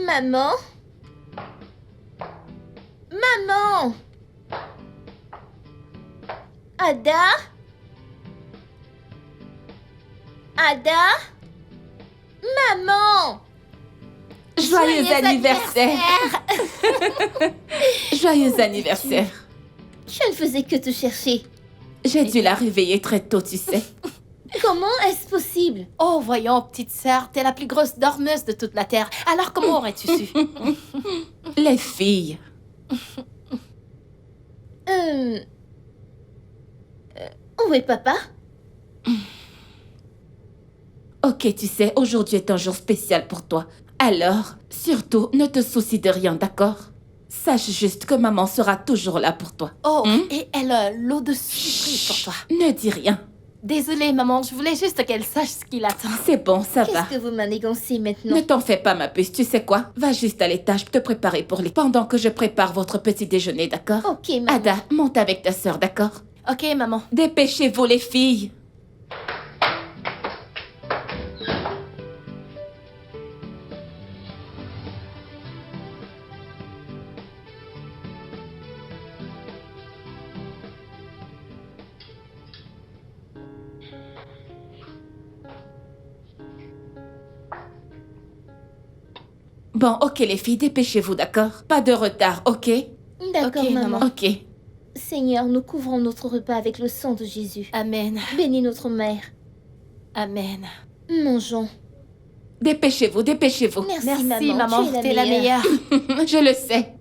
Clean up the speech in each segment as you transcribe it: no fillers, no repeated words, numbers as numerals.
Maman? Maman? Ada? Ada? Maman? Joyeux anniversaire. Joyeux anniversaire. Je ne faisais que te chercher. J'ai dû la réveiller très tôt, tu sais. Comment est-ce possible? Oh, voyons, petite sœur, t'es la plus grosse dormeuse de toute la Terre. Alors comment aurais-tu su? Les filles. Où est papa? Ok, tu sais, aujourd'hui est un jour spécial pour toi. Alors, surtout, ne te soucie de rien, d'accord? Sache juste que maman sera toujours là pour toi. Oh, et elle a l'eau de surprise pour toi. Ne dis rien. Désolée, maman, je voulais juste qu'elle sache ce qui l'attend. C'est bon, ça va. Qu'est-ce que vous manigancez maintenant? Ne t'en fais pas, ma puce, tu sais quoi? Va juste à l'étage te préparer pour les... Pendant que je prépare votre petit déjeuner, d'accord? Ok, maman. Ada, monte avec ta sœur, d'accord? Ok, maman. Dépêchez-vous, les filles. Bon, ok, les filles, dépêchez-vous, d'accord? Pas de retard, ok? D'accord, Ok, maman. maman. Ok. Seigneur, nous couvrons notre repas avec le sang de Jésus. Amen. Bénis notre mère. Amen. Mangeons. Dépêchez-vous, dépêchez-vous. Merci, Merci, maman. maman. Tu es T'es la meilleure. Je le sais.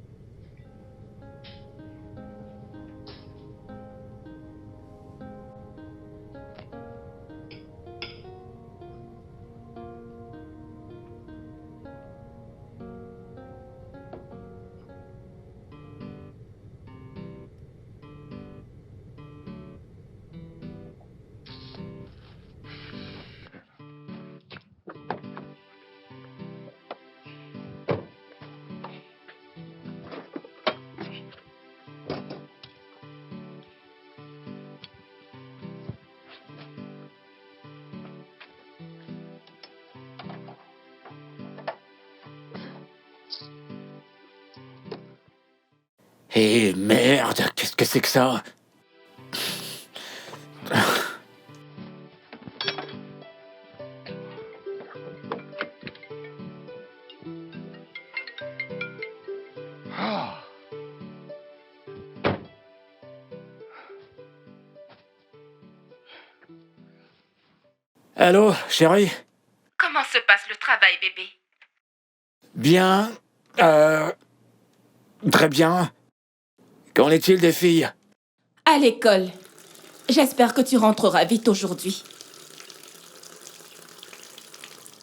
Eh merde, qu'est-ce que c'est que ça? Allô, chérie? Comment se passe le travail, bébé? Bien. Très bien. Qu'en est-il des filles? À l'école. J'espère que tu rentreras vite aujourd'hui.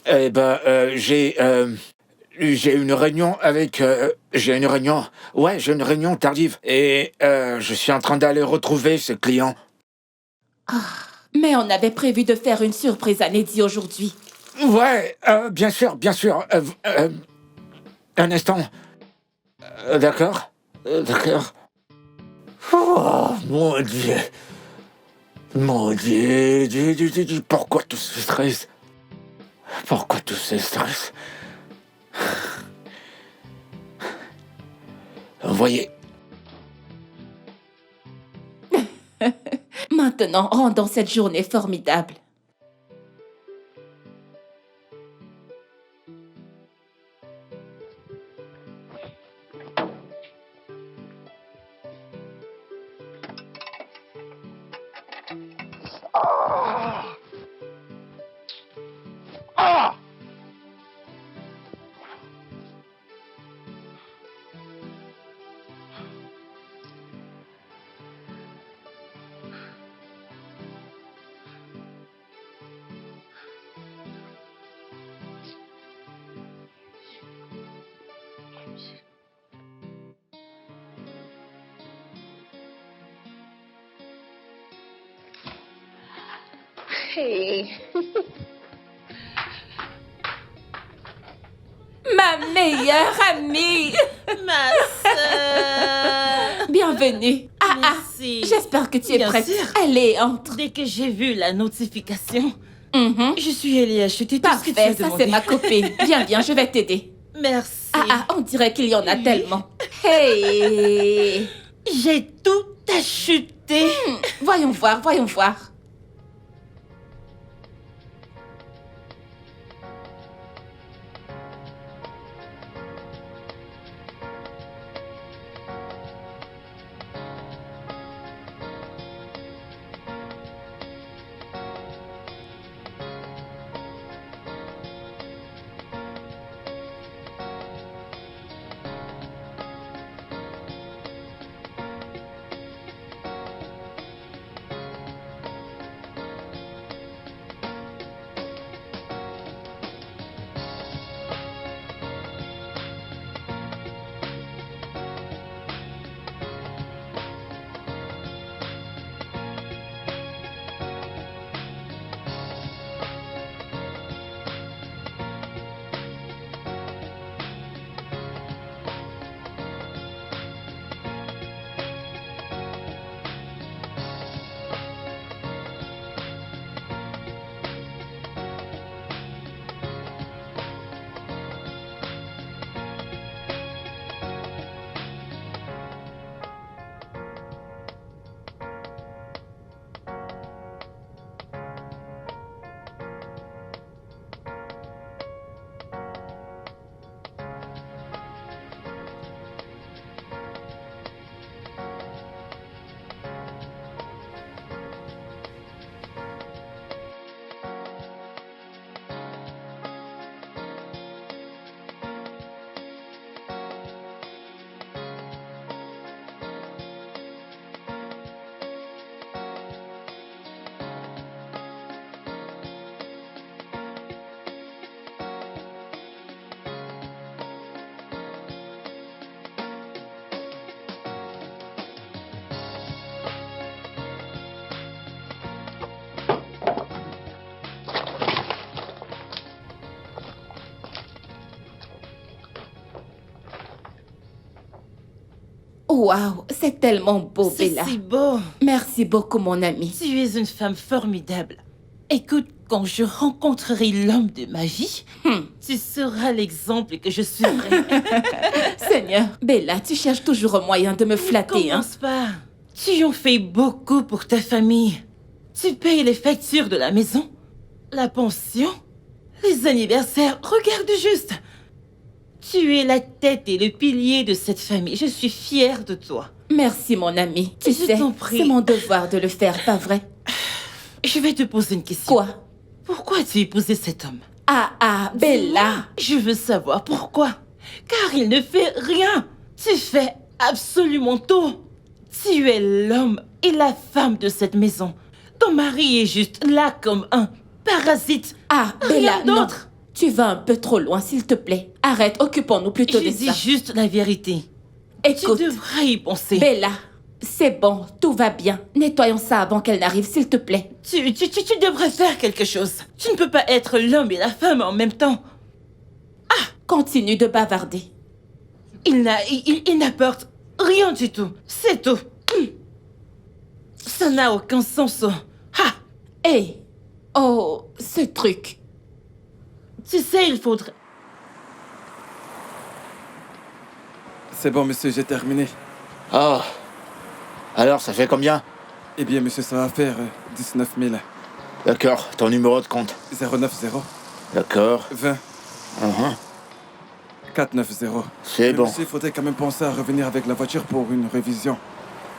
Eh ben, j'ai une réunion avec... j'ai une réunion tardive. Et je suis en train d'aller retrouver ce client. Mais on avait prévu de faire une surprise à Neddy aujourd'hui. Ouais, bien sûr, bien sûr. Un instant. D'accord. D'accord. Oh, mon Dieu. Mon Dieu. Pourquoi tout ce stress? Pourquoi tout ce stress? Voyez. Maintenant, rendons cette journée formidable. Hey. Ma meilleure amie. Ma sœur. Bienvenue. Merci. J'espère que tu es Bien prête. sûr. Allez, entre. Dès que j'ai vu la notification, Mhm. je suis allée acheter tout ce que tu as Parfait, ça demandé. c'est ma copine. Viens, je vais t'aider. Merci. On dirait qu'il y en a tellement. Hey! J'ai tout acheté. Voyons voir, voyons voir. Waouh, c'est tellement beau, C'est Bella. si beau. Merci beaucoup, mon ami. Tu es une femme formidable. Écoute, quand je rencontrerai l'homme de ma vie, tu seras l'exemple que je suivrai. Seigneur, Bella, tu cherches toujours un moyen de me flatter, hein? Commence pas. Tu en fais beaucoup pour ta famille. Tu payes les factures de la maison, la pension, les anniversaires. Regarde juste. Tu es la tête et le pilier de cette famille. Je suis fière de toi. Merci, mon ami. Tu Je sais, t'en prie. c'est mon devoir de le faire, pas vrai? Je vais te poser une question. Quoi? Pourquoi as-tu épousé cet homme? Bella! Je veux savoir pourquoi. Car il ne fait rien. Tu fais absolument tout. Tu es l'homme et la femme de cette maison. Ton mari est juste là comme un parasite. Bella, Rien non. d'autre. Tu vas un peu trop loin, s'il te plaît. Arrête, occupons-nous plutôt Je de dis ça. juste la vérité. Écoute, Tu devrais y penser. Bella, c'est bon, tout va bien. Nettoyons ça avant qu'elle n'arrive, s'il te plaît. Tu devrais faire quelque chose. Tu ne peux pas être l'homme et la femme en même temps. Continue de bavarder. Il n'apporte rien du tout. C'est tout. Ça n'a aucun sens. Oh, ce truc. Tu sais, il faudrait... C'est bon, monsieur, j'ai terminé. Ah. Alors, ça fait combien? Eh bien, monsieur, ça va faire 19 000. D'accord, ton numéro de compte. 090 D'accord. 20 490. C'est Mais bon. monsieur, il faudrait quand même penser à revenir avec la voiture pour une révision.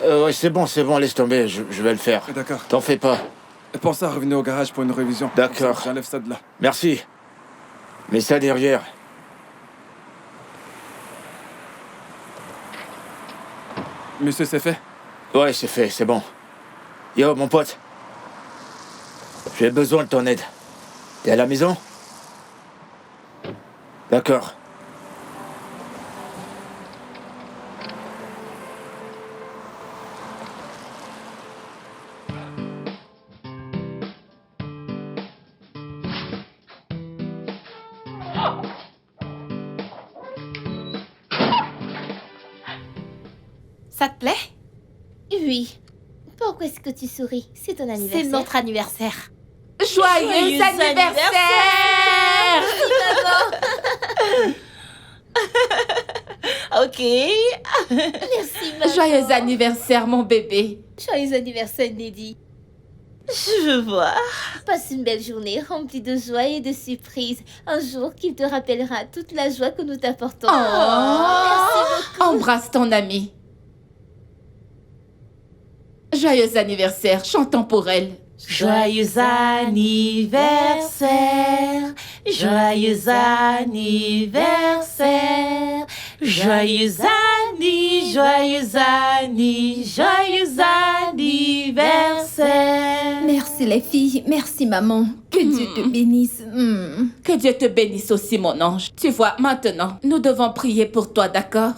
Ouais, c'est bon, laisse tomber, je vais le faire. D'accord. T'en fais pas. Et pensez à revenir au garage pour une révision. D'accord. Comme ça, j'enlève ça de là. Merci. Mets ça derrière. Monsieur, c'est fait? Ouais, c'est fait, c'est bon. Yo, mon pote. J'ai besoin de ton aide. T'es à la maison? D'accord. Ça te plaît? Oui. Pourquoi est-ce que tu souris? C'est ton anniversaire. C'est notre anniversaire. Joyeux anniversaire! Ok. Merci, maman. Joyeux anniversaire, mon bébé. Joyeux anniversaire, Neddy. Je veux voir. Passe une belle journée remplie de joie et de surprises. Un jour qui te rappellera toute la joie que nous t'apportons. Merci beaucoup. Embrasse ton ami. Joyeux anniversaire, chantons pour elle. Joyeux anniversaire. Joyeux anniversaire. Joyeux joyeux anniversaire. Merci les filles, merci maman. Que Dieu te bénisse. Que Dieu te bénisse aussi, mon ange. Tu vois, maintenant, nous devons prier pour toi, d'accord?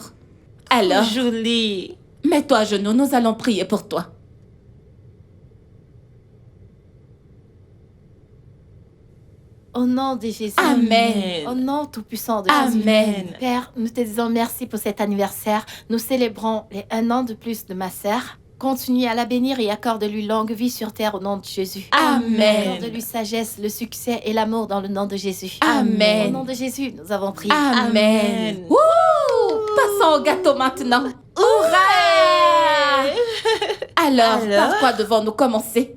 Alors, Julie. mets-toi à genoux, nous allons prier pour toi. Au nom de Jésus. Amen. Au nom tout-puissant de Jésus. Amen. Père, nous te disons merci pour cet anniversaire. Nous célébrons les 1 an de plus de ma sœur. Continue à la bénir et accorde-lui longue vie sur terre au nom de Jésus. Amen. Accorde-lui sagesse, le succès et l'amour dans le nom de Jésus. Amen. Au nom de Jésus, nous avons prié. Amen. Wouh! Passons au gâteau maintenant. Hurrah! Alors, Alors? par quoi devons-nous commencer?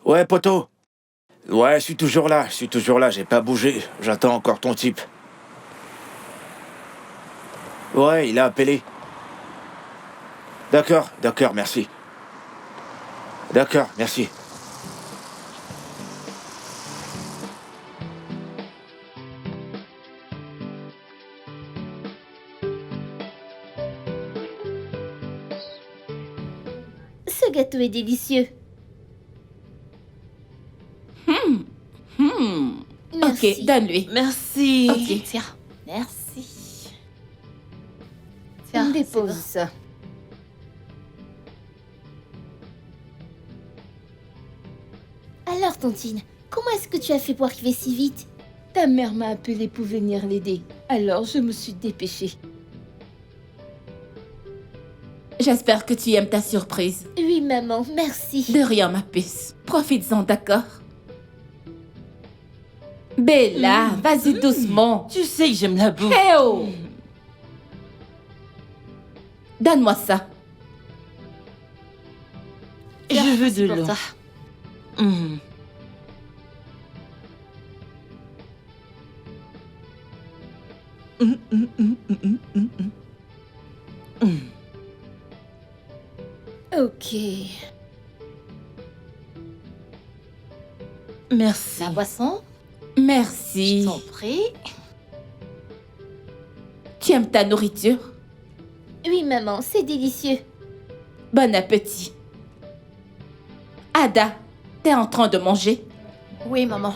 Ouais, poto. Ouais, je suis toujours là, j'ai pas bougé. J'attends encore ton type. Ouais, il a appelé. D'accord, merci. D'accord, merci. Ce gâteau est délicieux. Merci. Ok, donne-lui. Merci. Ok. Tiens, merci. Tiens, Dépose c'est ça. Alors, Tontine, comment est-ce que tu as fait pour arriver si vite? Ta mère m'a appelé pour venir l'aider. Alors je me suis dépêchée. J'espère que tu aimes ta surprise. Oui, maman, merci. De rien, ma puce. Profites-en, d'accord? Bella, vas-y doucement. Tu sais que j'aime la bouffe. Eh oh! Donne-moi ça. Je veux c'est de pour l'eau. toi. Mm. Ok. Merci. La boisson, Merci. je t'en prie. Tu aimes ta nourriture? Oui, maman, c'est délicieux. Bon appétit. Ada, t'es en train de manger? Oui, maman.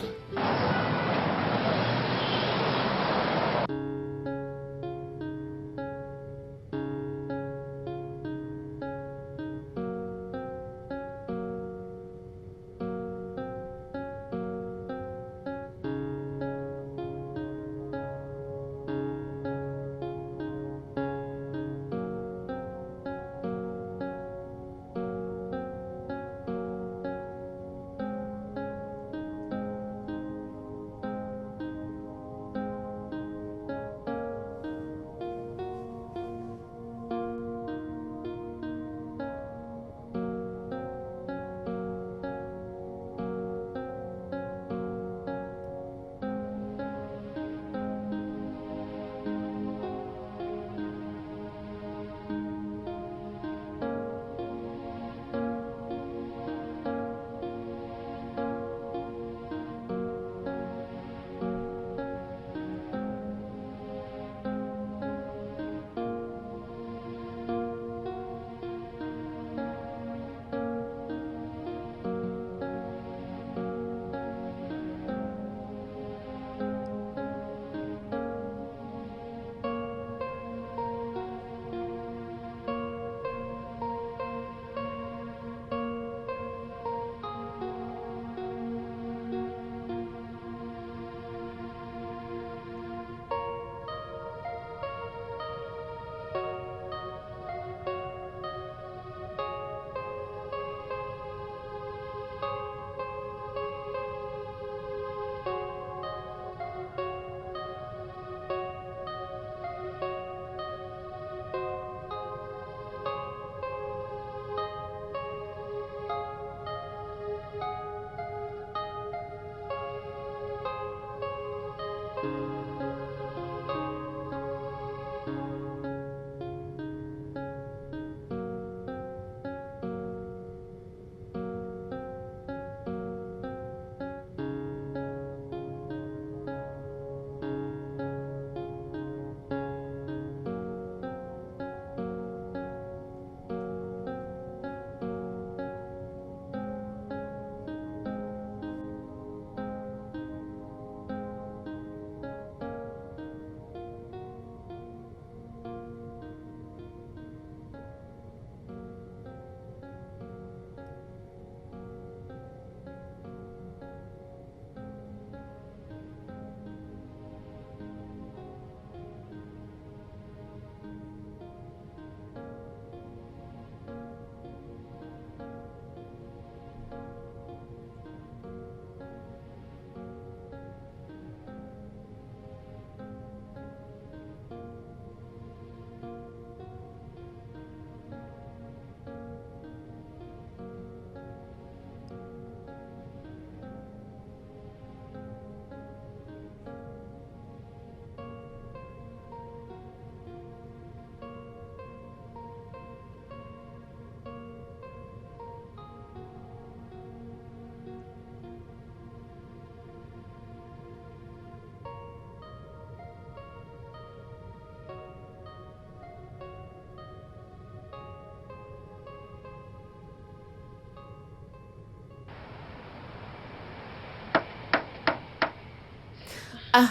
Ah,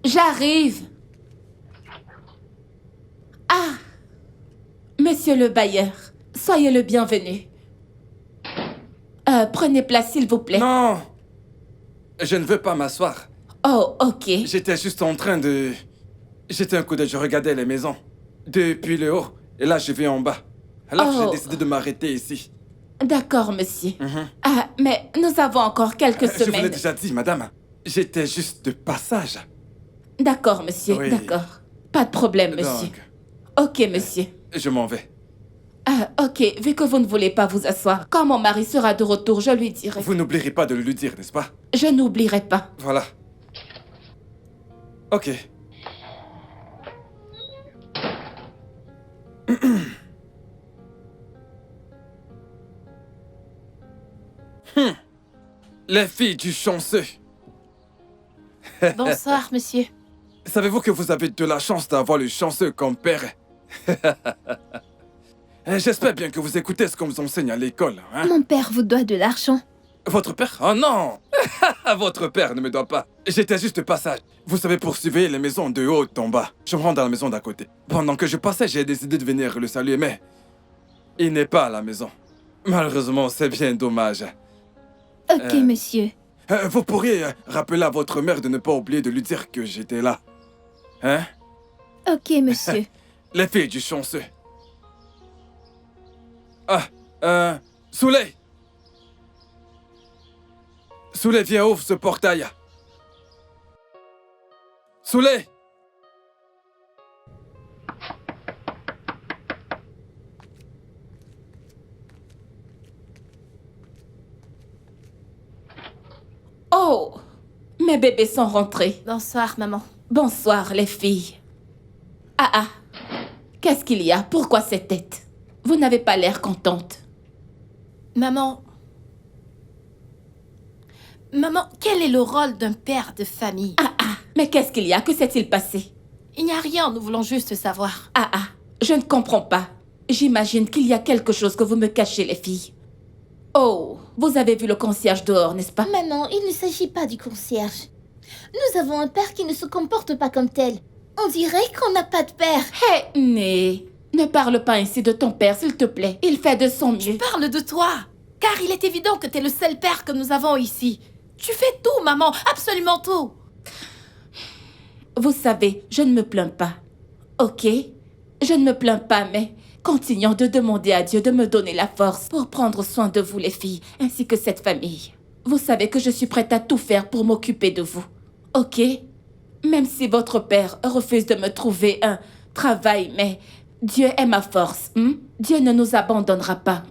j'arrive. Ah, monsieur le bailleur, soyez le bienvenu. Prenez place, s'il vous plaît. Non! Je ne veux pas m'asseoir. Oh, ok. J'étais juste en train de... J'étais un coup d'œil, je regardais les maisons. Depuis le haut, et là je vais en bas. Alors Oh. j'ai décidé de m'arrêter ici. D'accord, monsieur. Ah, mais nous avons encore quelques Je vous l'ai semaines. déjà dit, madame. J'étais juste de passage. D'accord, monsieur, Oui. d'accord. Pas de problème, monsieur. Donc, Ok, monsieur. je m'en vais. Ah, ok, vu que vous ne voulez pas vous asseoir, quand mon mari sera de retour, je lui dirai. Vous n'oublierez pas de le lui dire, n'est-ce pas? Je n'oublierai pas. Voilà. Ok. Les filles du chanceux. Bonsoir, monsieur. Savez-vous que vous avez de la chance d'avoir le chanceux comme père? J'espère bien que vous écoutez ce qu'on vous enseigne à l'école, hein? Mon père vous doit de l'argent. Votre père? Oh non! Votre père ne me doit pas. J'étais juste de passage. Vous savez, pour surveiller les maisons de haut en bas. Je me rends dans la maison d'à côté. Pendant que je passais, j'ai décidé de venir le saluer, mais il n'est pas à la maison. Malheureusement, c'est bien dommage. Ok, monsieur. Vous pourriez rappeler à votre mère de ne pas oublier de lui dire que j'étais là. Hein? Ok, monsieur. Les filles du chanceux. Ah, Souley! Souley, viens, ouvre ce portail. Souley! Oh, mes bébés sont rentrés. Bonsoir, maman. Bonsoir, les filles. Ah, qu'est-ce qu'il y a? Pourquoi cette tête? Vous n'avez pas l'air contente. Maman, quel est le rôle d'un père de famille? Mais qu'est-ce qu'il y a? Que s'est-il passé? Il n'y a rien, nous voulons juste savoir. Je ne comprends pas. J'imagine qu'il y a quelque chose que vous me cachez, les filles. Oh, vous avez vu le concierge dehors, n'est-ce pas? Maman, il ne s'agit pas du concierge. Nous avons un père qui ne se comporte pas comme tel. On dirait qu'on n'a pas de père. Hé, mais ne parle pas ainsi de ton père, s'il te plaît. Il fait de son mieux. Parle de toi, car il est évident que t'es le seul père que nous avons ici. Tu fais tout, maman, absolument tout. Vous savez, je ne me plains pas. Ok? Je ne me plains pas, mais continuons de demander à Dieu de me donner la force pour prendre soin de vous, les filles, ainsi que cette famille. Vous savez que je suis prête à tout faire pour m'occuper de vous. Ok? Même si votre père refuse de me trouver un travail, mais Dieu est ma force. Dieu ne nous abandonnera pas.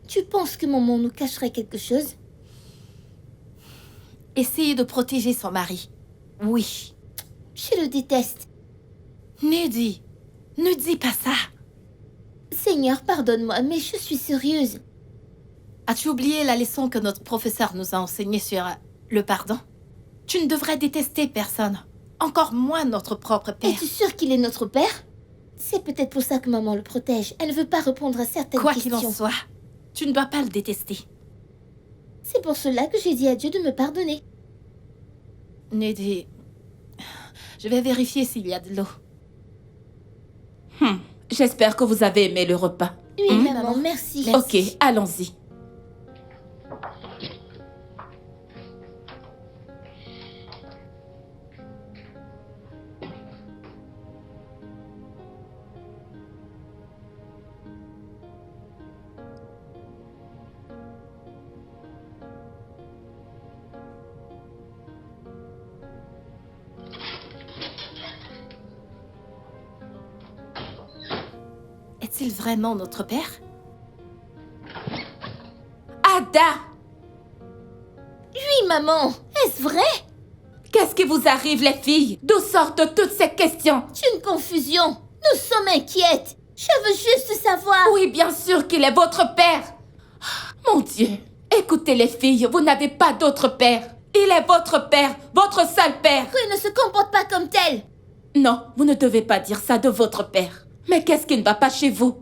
Tu penses que maman nous cacherait quelque chose? Essayez de protéger son mari. Oui. Je le déteste. Neddy, ne dis pas ça. Seigneur, pardonne-moi, mais je suis sérieuse. As-tu oublié la leçon que notre professeur nous a enseignée sur le pardon? Tu ne devrais détester personne, encore moins notre propre père. Es-tu sûre qu'il est notre père? C'est peut-être pour ça que maman le protège. Elle ne veut pas répondre à certaines Quoi questions. qu'il en soit, tu ne dois pas le détester. C'est pour cela que j'ai dit à Dieu de me pardonner. Neddy, je vais vérifier s'il y a de l'eau. J'espère que vous avez aimé le repas. Oui, maman, merci. Ok, allons-y. Est-il vraiment notre père? Ada! Oui, maman. Est-ce vrai? Qu'est-ce qui vous arrive, les filles? D'où sortent toutes ces questions? C'est une confusion. Nous sommes inquiètes. Je veux juste savoir. Oui, bien sûr qu'il est votre père. Mon Dieu, écoutez les filles, vous n'avez pas d'autre père. Il est votre père, votre seul père. Il ne se comporte pas comme tel. Non, vous ne devez pas dire ça de votre père. Mais qu'est-ce qui ne va pas chez vous?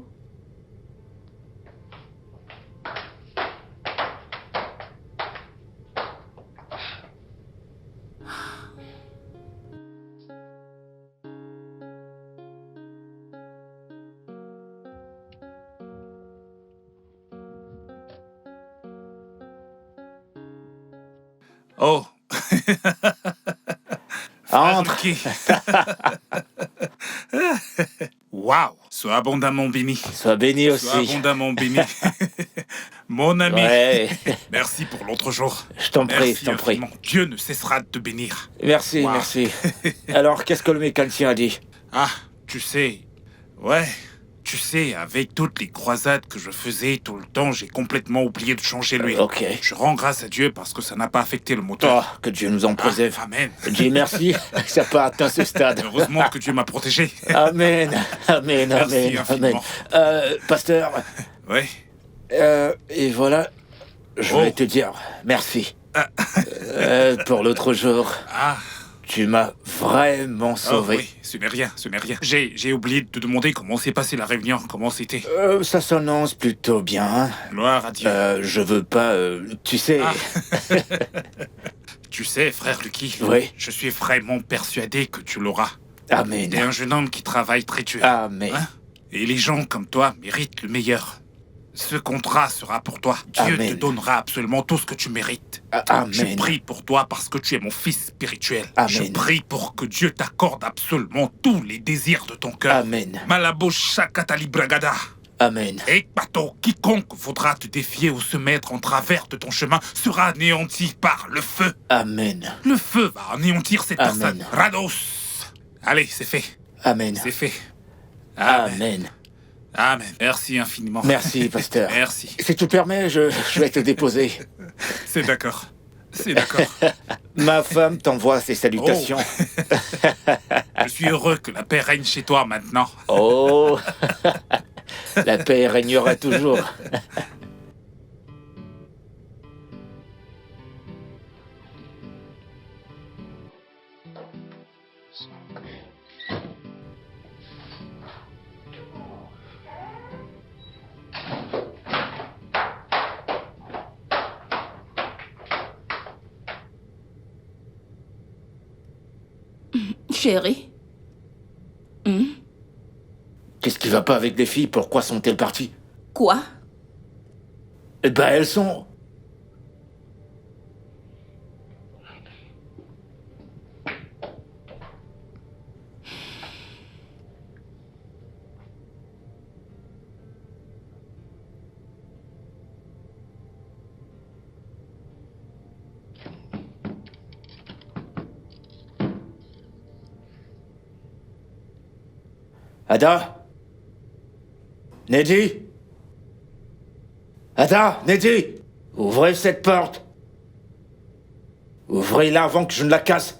Oh. Entre. Waouh. Sois abondamment béni. Sois béni aussi. Sois abondamment béni. Mon ami. Ouais. Merci pour l'autre jour. Je t'en prie, Merci je t'en prie. infiniment. Dieu ne cessera de te bénir. Merci, Wow. merci. Alors, qu'est-ce que le mécanicien a dit? Ah, tu sais. Ouais. Tu sais, avec toutes les croisades que je faisais tout le temps, j'ai complètement oublié de changer l'huile. Ok. Je rends grâce à Dieu parce que ça n'a pas affecté le moteur. Oh, que Dieu nous en préserve. Amen. Dieu merci, ça n'a pas atteint ce stade. Heureusement que Dieu m'a protégé. Amen, amen, Merci amen, amen. infiniment. Pasteur, Ouais. et voilà, je Oh. voulais te dire merci. Pour l'autre jour, Ah, tu m'as vraiment oh, sauvé. oui, ce n'est rien, ce n'est rien. J'ai oublié de te demander comment s'est passée la réunion, comment c'était. Ça s'annonce plutôt bien. Gloire à Dieu. Je veux pas, tu sais... Ah. Tu sais, frère Lucky, Oui. je suis vraiment persuadé que tu l'auras. Amen. T'es un jeune homme qui travaille très dur. Amen. Hein? Et les gens comme toi méritent le meilleur. Ce contrat sera pour toi. Dieu Amen. te donnera absolument tout ce que tu mérites. Amen. Je prie pour toi parce que tu es mon fils spirituel. Amen. Je prie pour que Dieu t'accorde absolument tous les désirs de ton cœur. Amen. Malabo Shakatali Bragada. Amen. Et Pato, quiconque voudra te défier ou se mettre en travers de ton chemin sera anéanti par le feu. Amen. Le feu va anéantir cette Amen. personne. Rados. Allez, c'est fait. Amen. C'est fait. Amen. Amen. Amen. Merci infiniment. Merci, pasteur. Merci. Si tu permets, je vais te déposer. C'est d'accord. C'est d'accord. Ma femme t'envoie ses salutations. Je suis heureux que la paix règne chez toi maintenant. Oh, la paix régnera toujours. Chérie. Qu'est-ce qui va pas avec les filles? Pourquoi sont-elles parties? Quoi? Eh ben, elles sont... Ada? Neddy? Ada, Neddy? Ouvrez cette porte. Ouvrez-la avant que je ne la casse.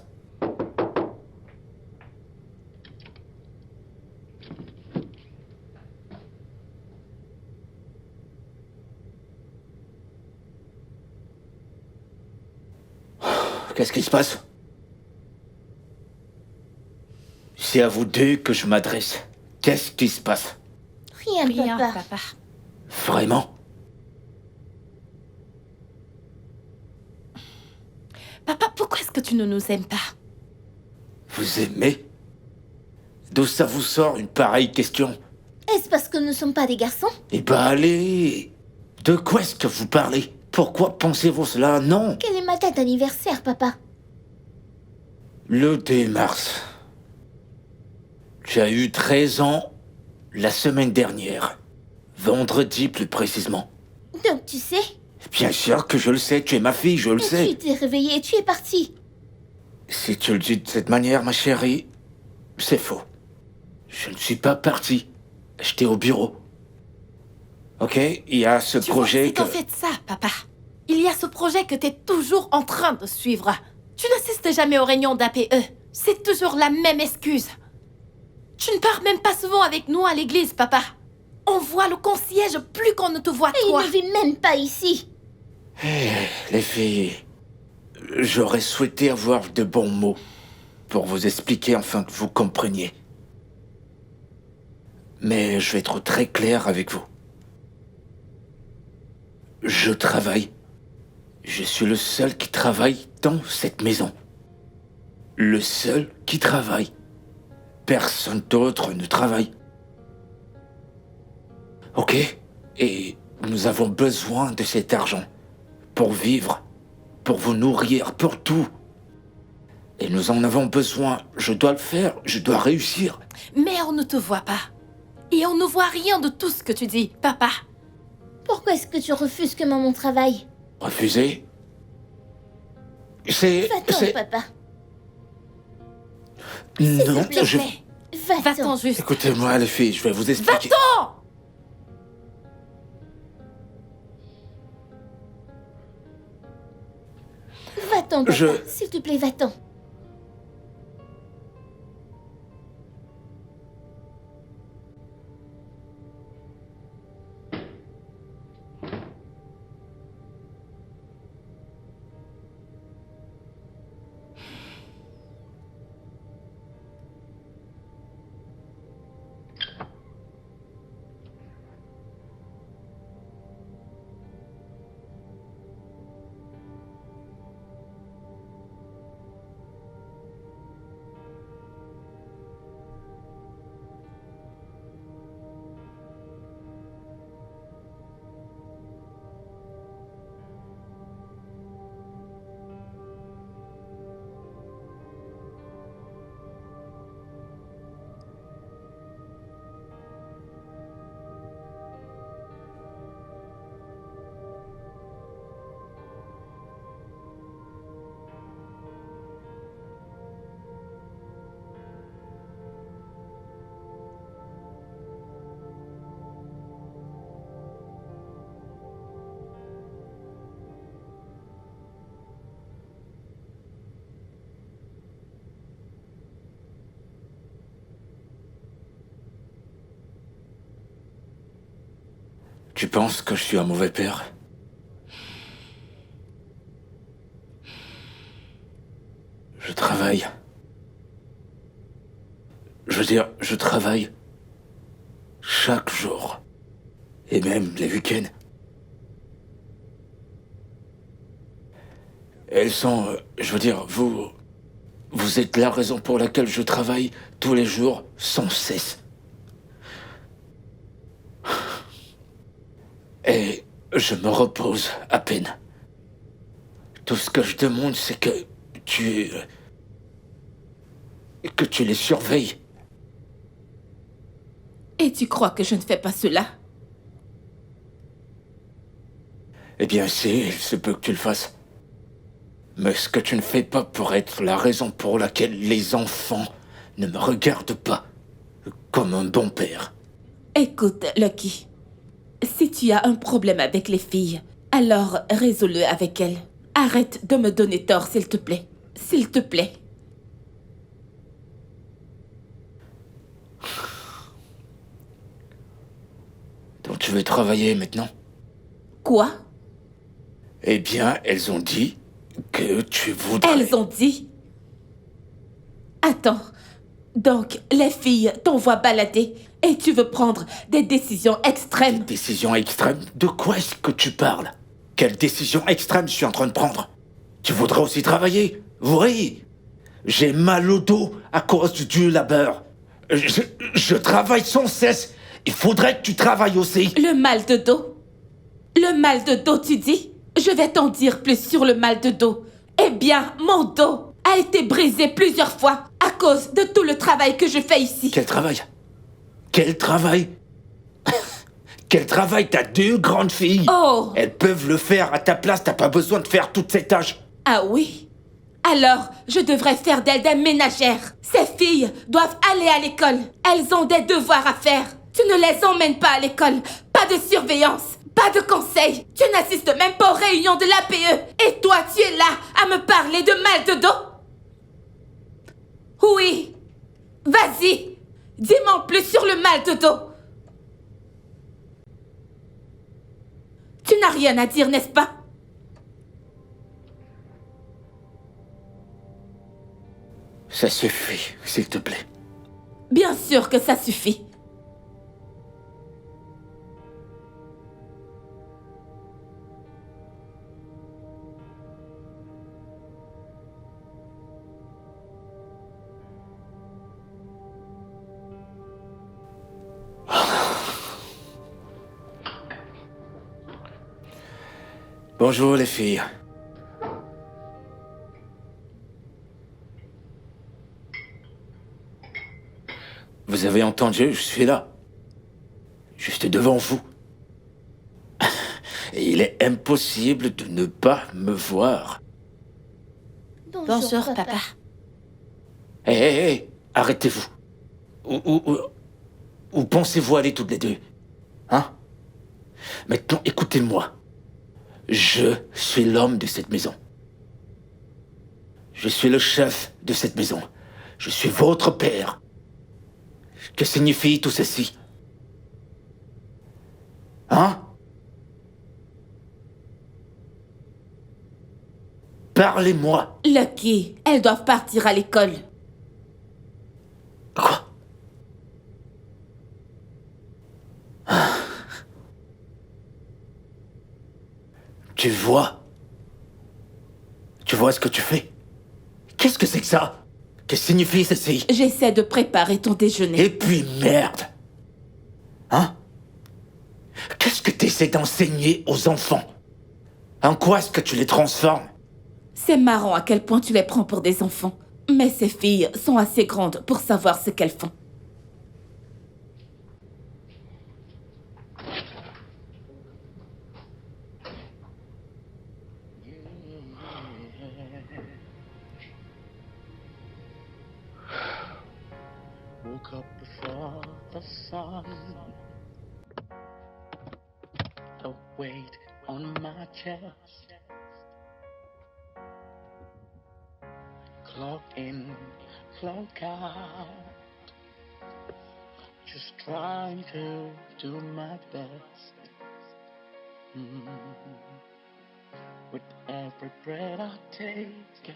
Qu'est-ce qui se passe? C'est à vous deux que je m'adresse. Qu'est-ce qui se passe? Rien, Rien, papa. papa. Vraiment? Papa, pourquoi est-ce que tu ne nous aimes pas? Vous aimez? D'où ça vous sort une pareille question? Est-ce parce que nous ne sommes pas des garçons? Eh ben allez! De quoi est-ce que vous parlez? Pourquoi pensez-vous cela? Non! Quelle est ma date d'anniversaire, papa? Le 2 mars. Tu as eu 13 ans la semaine dernière. Vendredi, plus précisément. Donc tu sais? Bien sûr que je le sais, tu es ma fille, je le Tu sais. t'es réveillé et tu es parti. Si tu le dis de cette manière, ma chérie, c'est faux. Je ne suis pas parti. J'étais au bureau. Ok? Il y a ce Tu vois, projet c'est que... en fait ça, papa. Il y a ce projet que tu es toujours en train de suivre. Tu n'assistes jamais aux réunions d'APE. C'est toujours la même excuse. Tu ne pars même pas souvent avec nous à l'église, papa. On voit le concierge plus qu'on ne te voit, Et toi. il ne vit même pas ici. Les filles, j'aurais souhaité avoir de bons mots pour vous expliquer afin que vous compreniez. Mais je vais être très clair avec vous. Je travaille. Je suis le seul qui travaille dans cette maison. Le seul qui travaille. Personne d'autre ne travaille. Ok? Et nous avons besoin de cet argent. Pour vivre. Pour vous nourrir. Pour tout. Et nous en avons besoin. Je dois le faire. Je dois réussir. Mais on ne te voit pas. Et on ne voit rien de tout ce que tu dis, papa. Pourquoi est-ce que tu refuses que maman travaille? Refuser? C'est... Va-t'en, papa. Non, S'il te plaît, je... Va-t'en juste. Écoutez-moi, les filles, je vais vous expliquer. Va-t'en! Va-t'en, papa. Je- S'il te plaît, va-t'en. Tu penses que je suis un mauvais père? Je travaille. Je veux dire, je travaille chaque jour. Et même les week-ends. Elles sont... je veux dire, vous êtes la raison pour laquelle je travaille tous les jours sans cesse. Et je me repose à peine. Tout ce que je demande, c'est que tu les surveilles. Et tu crois que je ne fais pas cela? Eh bien, il se peut que tu le fasses. Mais ce que tu ne fais pas pour être la raison pour laquelle les enfants ne me regardent pas comme un bon père. Écoute, Lucky. Si tu as un problème avec les filles, alors résous-le avec elles. Arrête de me donner tort, s'il te plaît. S'il te plaît. Donc tu veux travailler maintenant? Quoi? Eh bien, elles ont dit que tu voudrais... Elles ont dit? Attends. Donc, les filles t'envoient balader et tu veux prendre des décisions extrêmes. Décision extrême? De quoi est-ce que tu parles? Quelle décision extrême je suis en train de prendre? Tu voudrais aussi travailler? Oui. J'ai mal au dos à cause du labeur. Je travaille sans cesse. Il faudrait que tu travailles aussi. Le mal de dos? Le mal de dos, tu dis? Je vais t'en dire plus sur le mal de dos. Eh bien, mon dos a été brisé plusieurs fois à cause de tout le travail que je fais ici. Quel travail? Quel travail? Quel travail? T'as deux grandes filles. Oh! Elles peuvent le faire à ta place. T'as pas besoin de faire toutes ces tâches. Ah oui? Alors, je devrais faire d'elles des ménagères. Ces filles doivent aller à l'école. Elles ont des devoirs à faire. Tu ne les emmènes pas à l'école. Pas de surveillance. Pas de conseils. Tu n'assistes même pas aux réunions de l'APE. Et toi, tu es là à me parler de mal de dos? Oui. Vas-y. Dis-moi plus sur le mal de dos. Tu n'as rien à dire, n'est-ce pas? Ça suffit, s'il te plaît. Bien sûr que ça suffit. Bonjour les filles. Vous avez entendu, je suis là. Juste devant vous. Et il est impossible de ne pas me voir. Bonjour, papa. Hé, arrêtez-vous. Où pensez-vous aller toutes les deux? Hein? Maintenant, écoutez-moi. Je suis l'homme de cette maison. Je suis le chef de cette maison. Je suis votre père. Que signifie tout ceci? Hein? Parlez-moi. Lucky, elles doivent partir à l'école. Quoi? Tu vois? Tu vois ce que tu fais? Qu'est-ce que c'est que ça? Que signifie ceci? J'essaie de préparer ton déjeuner. Et puis merde! Hein? Qu'est-ce que tu essaies d'enseigner aux enfants? En quoi est-ce que tu les transformes? C'est marrant à quel point tu les prends pour des enfants. Mais ces filles sont assez grandes pour savoir ce qu'elles font. Woke up before the sun. The weight on my chest. Clock in, clock out. Just trying to do my best. With every breath I take,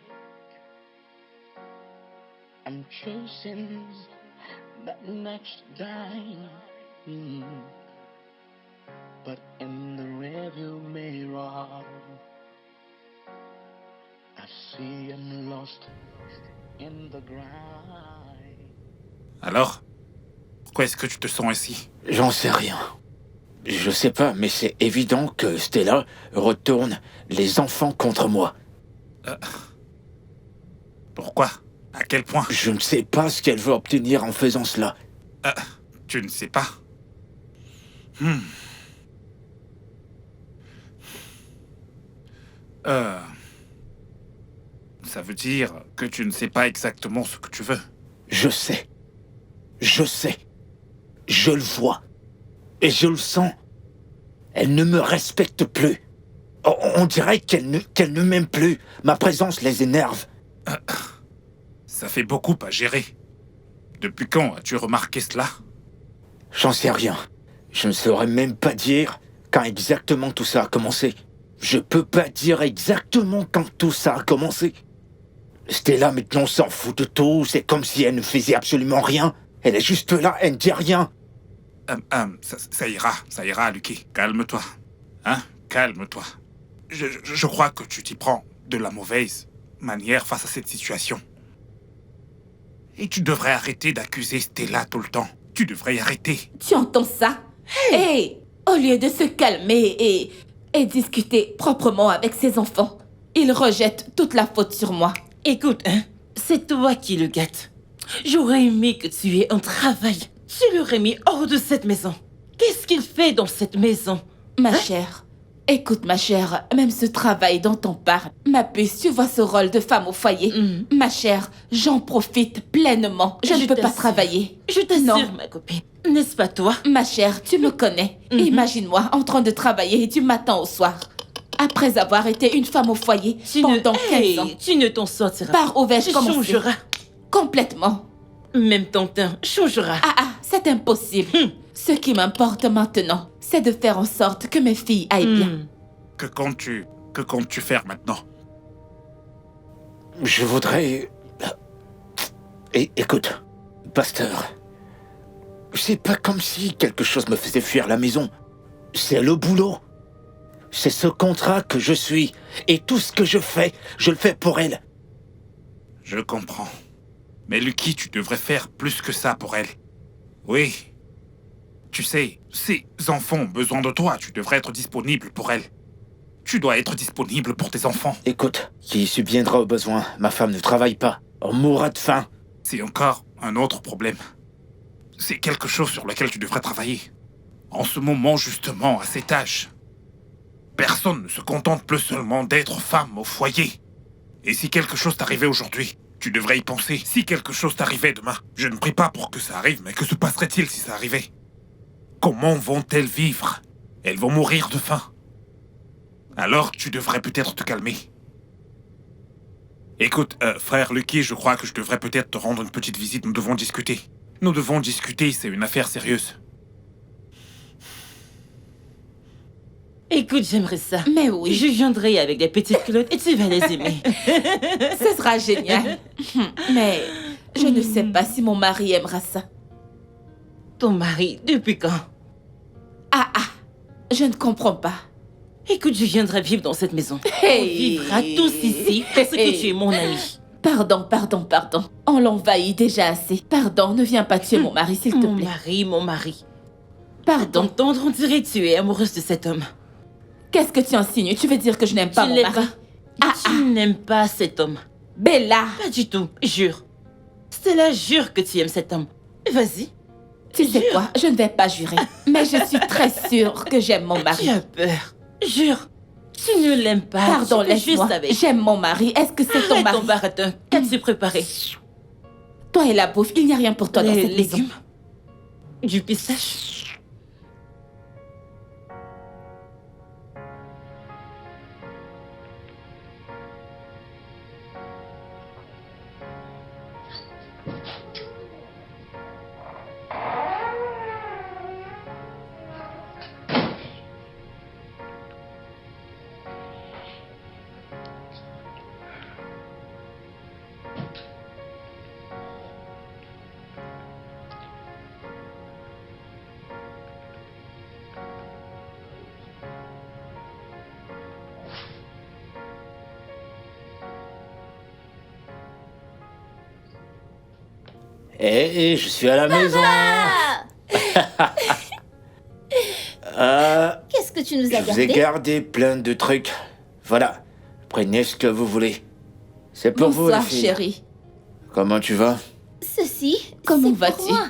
I'm chasing that next dime. But in the rearview mirror, I see I'm lost in the grind. Alors, pourquoi est-ce que tu te sens ainsi? J'en sais rien. Je sais pas, mais c'est évident que Stella retourne les enfants contre moi. Pourquoi? À quel point? Je ne sais pas ce qu'elle veut obtenir en faisant cela. Tu ne sais pas? Ça veut dire que tu ne sais pas exactement ce que tu veux. Je sais. Je sais. Je le vois. Et je le sens. Elle ne me respecte plus. On dirait qu'elle ne m'aime plus. Ma présence les énerve. Ça fait beaucoup à gérer. Depuis quand as-tu remarqué cela? J'en sais rien. Je ne saurais même pas dire quand exactement tout ça a commencé. Je peux pas dire exactement quand tout ça a commencé. Stella maintenant s'en fout de tout. C'est comme si elle ne faisait absolument rien. Elle est juste là, elle ne dit rien. Ça ira, Lucky. Calme-toi. Hein? Calme-toi. Je crois que tu t'y prends de la mauvaise manière face à cette situation. Et tu devrais arrêter d'accuser Stella tout le temps. Tu devrais y arrêter. Tu entends ça? Hey! Au lieu de se calmer et discuter proprement avec ses enfants, il rejette toute la faute sur moi. Écoute, hein, c'est toi qui le gâtes. J'aurais aimé que tu aies un travail. Tu l'aurais mis hors de cette maison. Qu'est-ce qu'il fait dans cette maison? Ma chère, écoute ma chère, même ce travail dont on parle, ma puce, tu vois ce rôle de femme au foyer. Ma chère, j'en profite pleinement. Je ne peux pas travailler. Je t'assure, ma copine. N'est-ce pas toi? Ma chère, tu me connais. Imagine-moi en train de travailler du matin au soir. Après avoir été une femme au foyer pendant 15 ans. Tu ne t'en sortiras. Par où vais-je commencer? Changera. Complètement. Même ton teint changera. C'est impossible. Ce qui m'importe maintenant, c'est de faire en sorte que mes filles aillent bien. Que comptes-tu faire maintenant? Je voudrais... Écoute, pasteur, c'est pas comme si quelque chose me faisait fuir la maison. C'est le boulot. C'est ce contrat que je suis. Et tout ce que je fais, je le fais pour elle. Je comprends. Mais Lucky, tu devrais faire plus que ça pour elle. Oui. Tu sais, ces enfants ont besoin de toi. Tu devrais être disponible pour elle. Tu dois être disponible pour tes enfants. Écoute, qui subviendra aux besoins? Ma femme ne travaille pas. On mourra de faim. C'est encore un autre problème. C'est quelque chose sur lequel tu devrais travailler. En ce moment, justement, à cet âge, personne ne se contente plus seulement d'être femme au foyer. Et si quelque chose t'arrivait aujourd'hui, Tu devrais y penser. Si quelque chose t'arrivait demain, je ne prie pas pour que ça arrive, mais que se passerait-il si ça arrivait? Comment vont-elles vivre? Elles vont mourir de faim. Alors, tu devrais peut-être te calmer. Écoute, frère Lucky, je crois que je devrais peut-être te rendre une petite visite. Nous devons discuter. Nous devons discuter, c'est une affaire sérieuse. Écoute, j'aimerais ça. Mais oui. Je viendrai avec des petites culottes et tu vas les aimer. Ce sera génial. Mais je ne sais pas si mon mari aimera ça. Ton mari, depuis quand? Ah, je ne comprends pas. Écoute, je viendrai vivre dans cette maison. Hey. On vivra tous ici parce que tu es mon ami. Pardon. On l'envahit déjà assez. Pardon, ne viens pas tuer mon mari, s'il te plaît. Mon mari. Pardon. T'entendre, on dirait que tu es amoureuse de cet homme. Qu'est-ce que tu insinues? Tu veux dire que je n'aime pas mon mari? Tu n'aimes pas cet homme. Bella! Pas du tout, jure. Stella, jure que tu aimes cet homme. Vas-y. Tu sais quoi? Je ne vais pas jurer. Mais je suis très sûre que j'aime mon mari. Tu as peur. Jure. Tu ne l'aimes pas. Pardon, laisse-moi. J'aime mon mari. Est-ce que c'est ton mari? Ton baratin. Qu'as-tu préparé? Toi et la bouffe, il n'y a rien pour toi dans Les cette maison. légumes. Du pistache. Hé, je suis à la maison. Qu'est-ce que tu nous as Je vous ai gardé? gardé plein de trucs. Voilà, prenez ce que vous voulez. C'est pour vous, les Bonsoir, filles. chérie. Comment tu vas? Ceci, Comment c'est pour vas-tu? moi.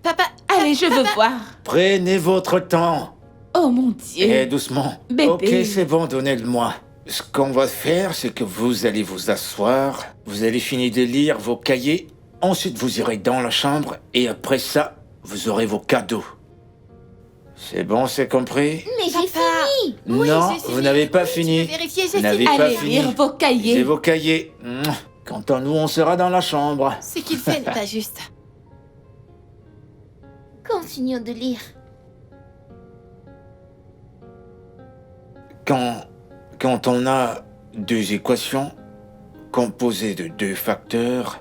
Papa, Allez, je veux voir. Prenez votre temps. Oh mon Dieu. Et doucement. Bébé. Ok, c'est bon, donnez-le-moi. Ce qu'on va faire, c'est que vous allez vous asseoir, vous allez finir de lire vos cahiers, ensuite vous irez dans la chambre, et après ça, vous aurez vos cadeaux. C'est bon, c'est compris? Mais j'ai Papa. fini. Oui, Non, j'ai vous n'avez pas Oui, fini. je peux vérifier, j'ai Vous n'avez fini. pas Allez fini. lire vos C'est cahiers. vos cahiers. Quant à nous, on sera dans la chambre. Ce qu'il fait n'est pas juste. Continuons de lire. Quand on a deux équations composées de deux facteurs,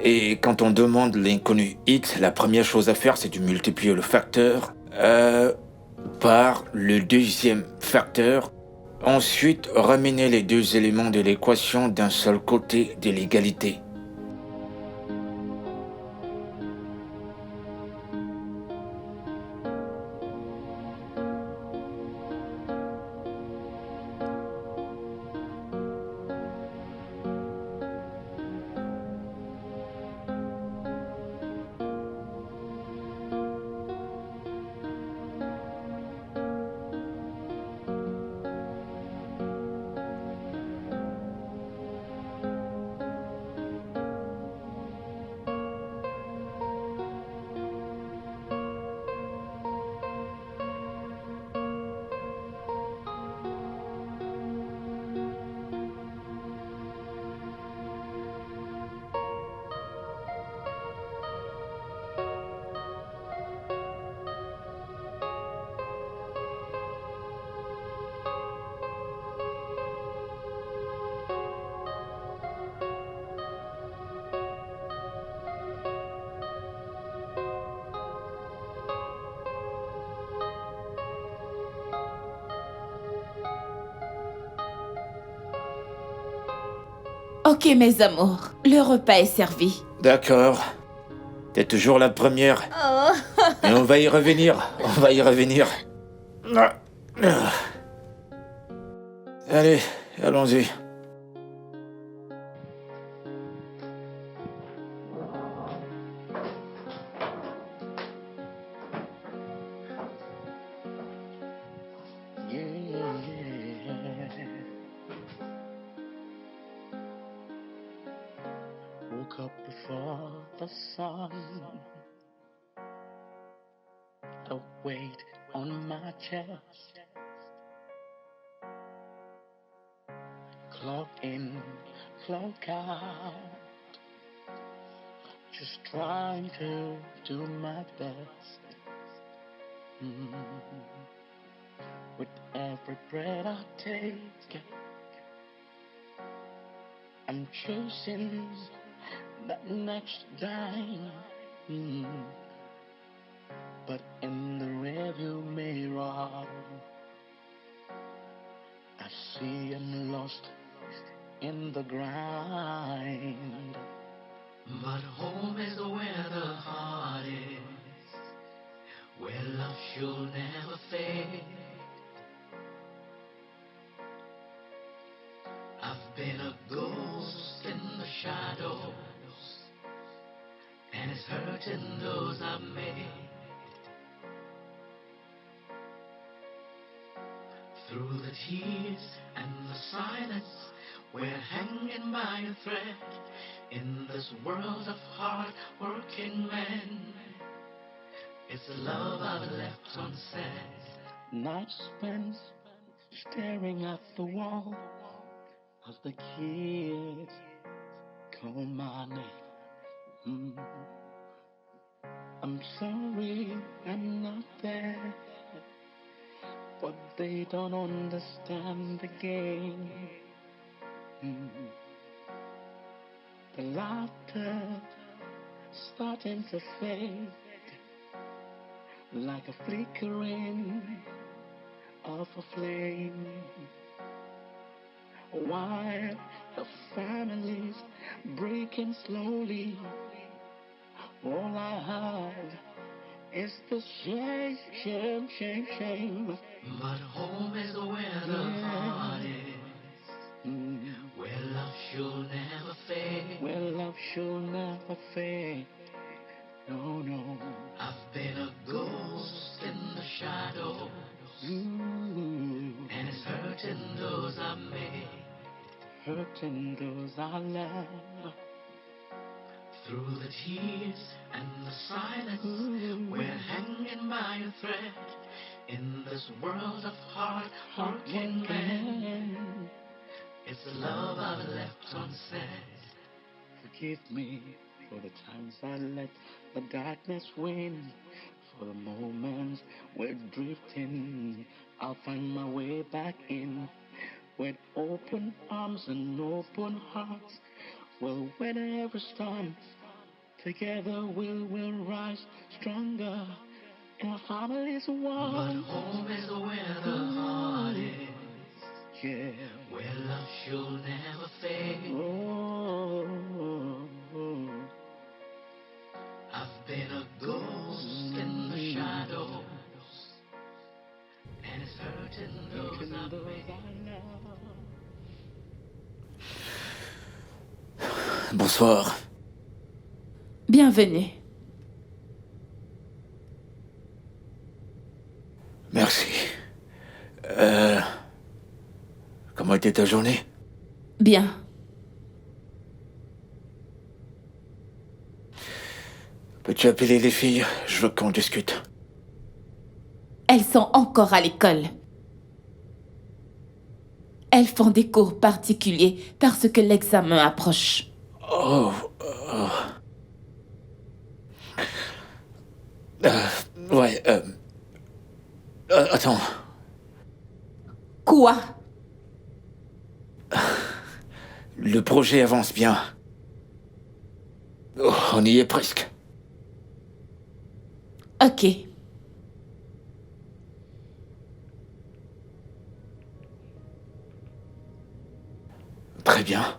et quand on demande l'inconnu x, la première chose à faire, c'est de multiplier le facteur par le deuxième facteur. Ensuite, ramener les deux éléments de l'équation d'un seul côté de l'égalité. Ok, mes amours, le repas est servi. D'accord. T'es toujours la première. Oh, Mais on va y revenir. On va y revenir. Allez, allons-y. up before the sun. The weight on my chest. Clock in, clock out. Just trying to do my best. With every breath I take, I'm chasing that next dime. But in the rearview mirror, I see I'm lost in the grind. But home is where the heart is, where love should never fade. I've been a ghost in the shadows, and it's hurting those I've made. Through the tears and the silence, we're hanging by a thread in this world of hard-working men. It's the love I've left unsaid. Nights spent staring at the wall as the kids call my name. I'm sorry I'm not there, but they don't understand the game. The laughter starting to fade, like a flickering of a flame, while the family's breaking slowly. All I have is the shame, shame, shame, shame. But home is where the heart is, where love should never fade. Where love should never fade. No, no. I've been a ghost in the shadows, and it's hurting those I made. Hurting those I love. Through the tears and the silence, we're hanging by a thread in this world of hard-working men. It's the love I've left unsaid. Forgive me for the times I let the darkness win. For the moments we're drifting, I'll find my way back in. With open arms and open hearts, we'll weather every storm. Together we'll rise stronger in our family's war. But home is where the heart is, yeah, where love should never fade. I've been a ghost in the shadows, and it's hurting those I made. Bonsoir. Bienvenue. Merci. Comment était ta journée? Bien. Peux-tu appeler les filles? Je veux qu'on discute. Elles sont encore à l'école. Elles font des cours particuliers parce que l'examen approche. Ouais, attends. Quoi? Le projet avance bien. Oh, on y est presque. Ok. Très bien.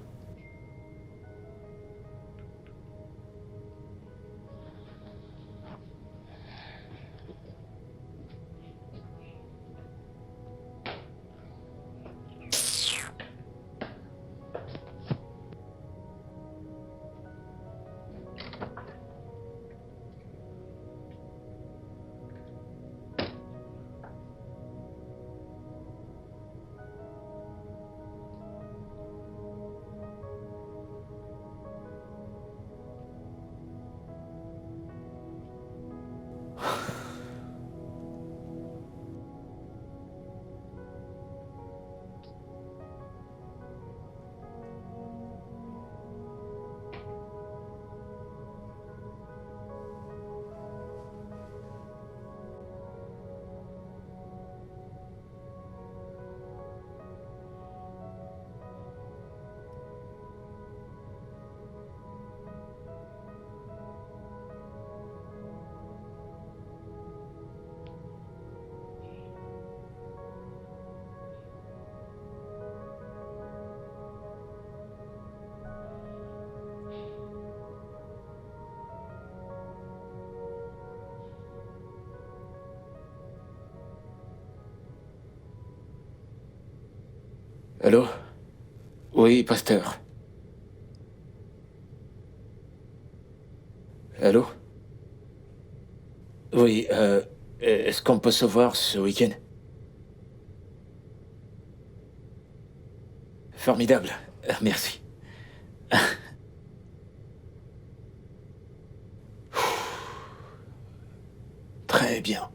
Allô? Oui, pasteur. Allô? Oui, est-ce qu'on peut se voir ce week-end? Formidable, merci. Très bien.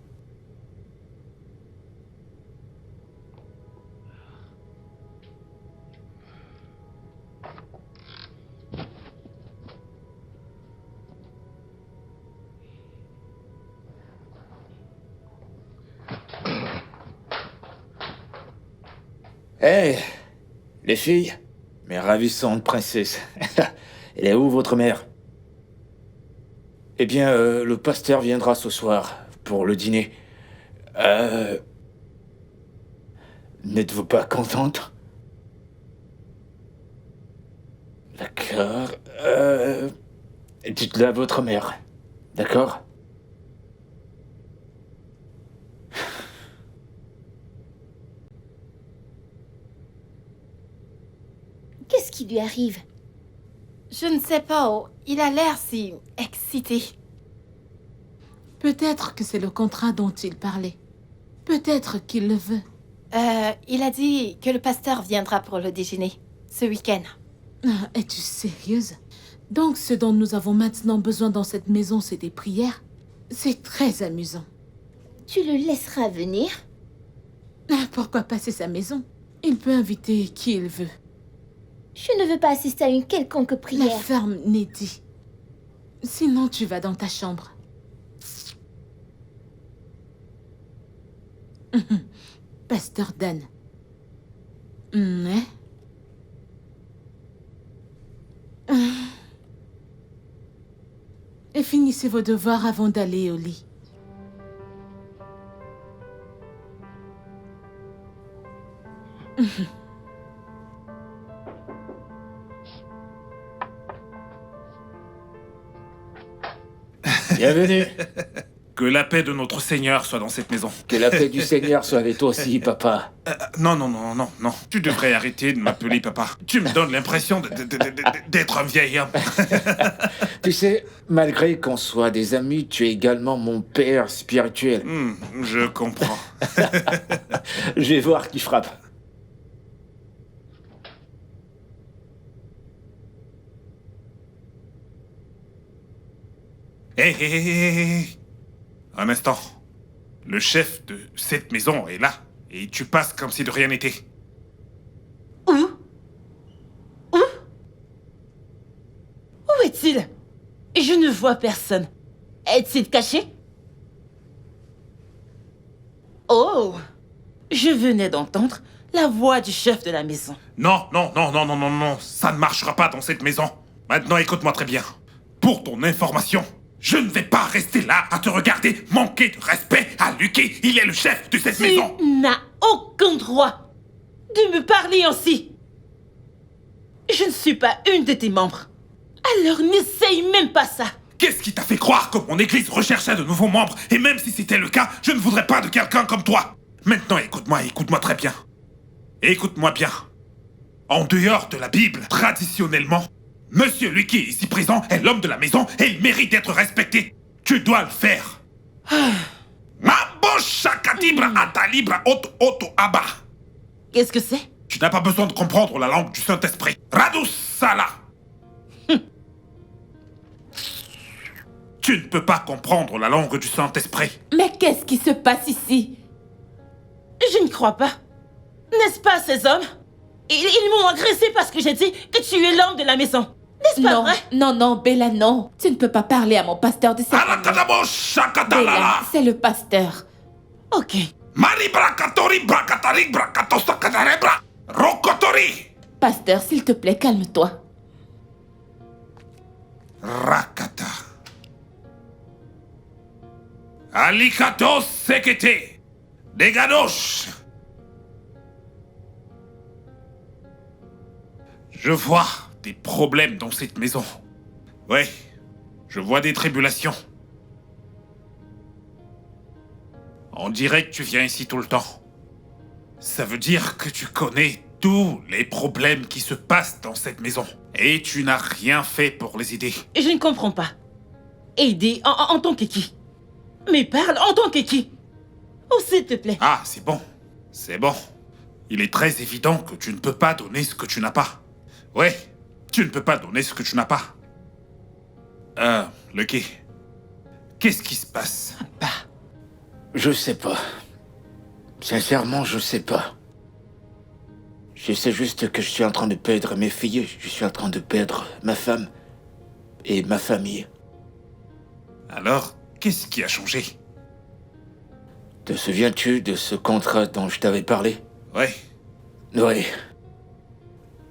Hé, les filles, mes ravissantes princesses. Elle est où votre mère? Eh bien, le pasteur viendra ce soir pour le dîner. N'êtes-vous pas contente? D'accord. Dites-le à votre mère. D'accord? Qu'est-ce qui lui arrive? Je ne sais pas, oh, il a l'air si excité. Peut-être que c'est le contrat dont il parlait. Peut-être qu'il le veut. Il a dit que le pasteur viendra pour le déjeuner, ce week-end. Ah, es-tu sérieuse? Donc ce dont nous avons maintenant besoin dans cette maison, c'est des prières? C'est très amusant. Tu le laisseras venir? Ah, pourquoi pas, c'est sa maison? Il peut inviter qui il veut. Je ne veux pas assister à une quelconque La prière. ferme Neddy. Sinon, tu vas dans ta chambre. Pasteur Dan. Mais... Et finissez vos devoirs avant d'aller au lit. Bienvenue. Que la paix de notre Seigneur soit dans cette maison. Que la paix du Seigneur soit avec toi aussi, papa. Non. Tu devrais arrêter de m'appeler papa. Tu me donnes l'impression d'être un vieil homme. Tu sais, malgré qu'on soit des amis, tu es également mon père spirituel. Je comprends. Je vais voir qui frappe. Hé. Un instant. Le chef de cette maison est là. Et tu passes comme si de rien n'était. Où est-il? Je ne vois personne. Est-il caché? Oh! Je venais d'entendre la voix du chef de la maison. Non. Ça ne marchera pas dans cette maison. Maintenant, écoute-moi très bien. Pour ton information, je ne vais pas rester là à te regarder manquer de respect à Lucky. Il est le chef de cette maison. Tu n'as aucun droit de me parler ainsi. Je ne suis pas une de tes membres. Alors n'essaye même pas ça. Qu'est-ce qui t'a fait croire que mon église recherchait de nouveaux membres? Et même si c'était le cas, je ne voudrais pas de quelqu'un comme toi. Maintenant, écoute-moi très bien. Écoute-moi bien. En dehors de la Bible, traditionnellement, Monsieur Lucky, ici présent, est l'homme de la maison et il mérite d'être respecté. Tu dois le faire. Qu'est-ce que c'est? Tu n'as pas besoin de comprendre la langue du Saint-Esprit. Radusala. Tu ne peux pas comprendre la langue du Saint-Esprit. Mais qu'est-ce qui se passe ici? Je ne crois pas. N'est-ce pas ces hommes? Ils m'ont agressé parce que j'ai dit que tu es l'homme de la maison. N'est-ce pas vrai? Non, Bella, non. Tu ne peux pas parler à mon pasteur de cette manière. Bella, c'est le pasteur. Ok. Pasteur, s'il te plaît, calme-toi. Rakata. Alikatos sekete. Dégadosh. Je vois des problèmes dans cette maison. Ouais, je vois des tribulations. On dirait que tu viens ici tout le temps. Ça veut dire que tu connais tous les problèmes qui se passent dans cette maison. Et tu n'as rien fait pour les aider. Je ne comprends pas. Aider en tant que qui? Mais parle en tant que qui? Oh, s'il te plaît. Ah, c'est bon. C'est bon. Il est très évident que tu ne peux pas donner ce que tu n'as pas. Ouais, tu ne peux pas donner ce que tu n'as pas. Lucky, qu'est-ce qui se passe? Je sais pas. Sincèrement, je sais pas. Je sais juste que je suis en train de perdre mes filles, je suis en train de perdre ma femme et ma famille. Alors, qu'est-ce qui a changé? Te souviens-tu de ce contrat dont je t'avais parlé? Ouais. Oui.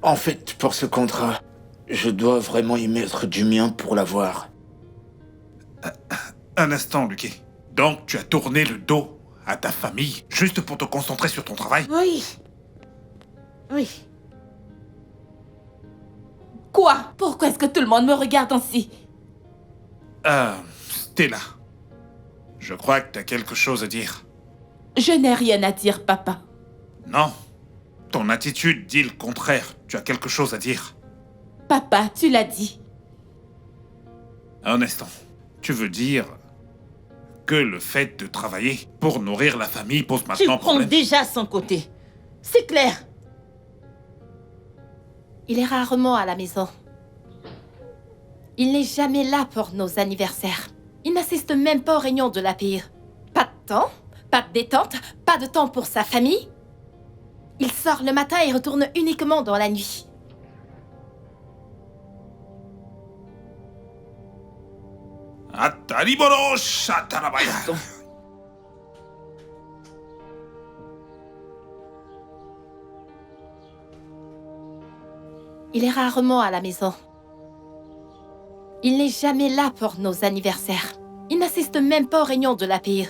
En fait, pour ce contrat, je dois vraiment y mettre du mien pour l'avoir. Un instant, Lucky. Donc, tu as tourné le dos à ta famille juste pour te concentrer sur ton travail? Oui. Oui. Quoi? Pourquoi est-ce que tout le monde me regarde ainsi? Stella. Je crois que tu as quelque chose à dire. Je n'ai rien à dire, papa. Non. Ton attitude dit le contraire. Tu as quelque chose à dire. Papa, tu l'as dit. Un instant. Tu veux dire que le fait de travailler pour nourrir la famille pose Tu maintenant prends problème? déjà son côté. C'est clair. Il est rarement à la maison. Il n'est jamais là pour nos anniversaires. Il n'assiste même pas aux réunions de l'API. Pas de temps, pas de détente, pas de temps pour sa famille. Il sort le matin et retourne uniquement dans la nuit. Atariboro shatarabaya. Il est rarement à la maison. Il n'est jamais là pour nos anniversaires. Il n'assiste même pas aux réunions de l'API.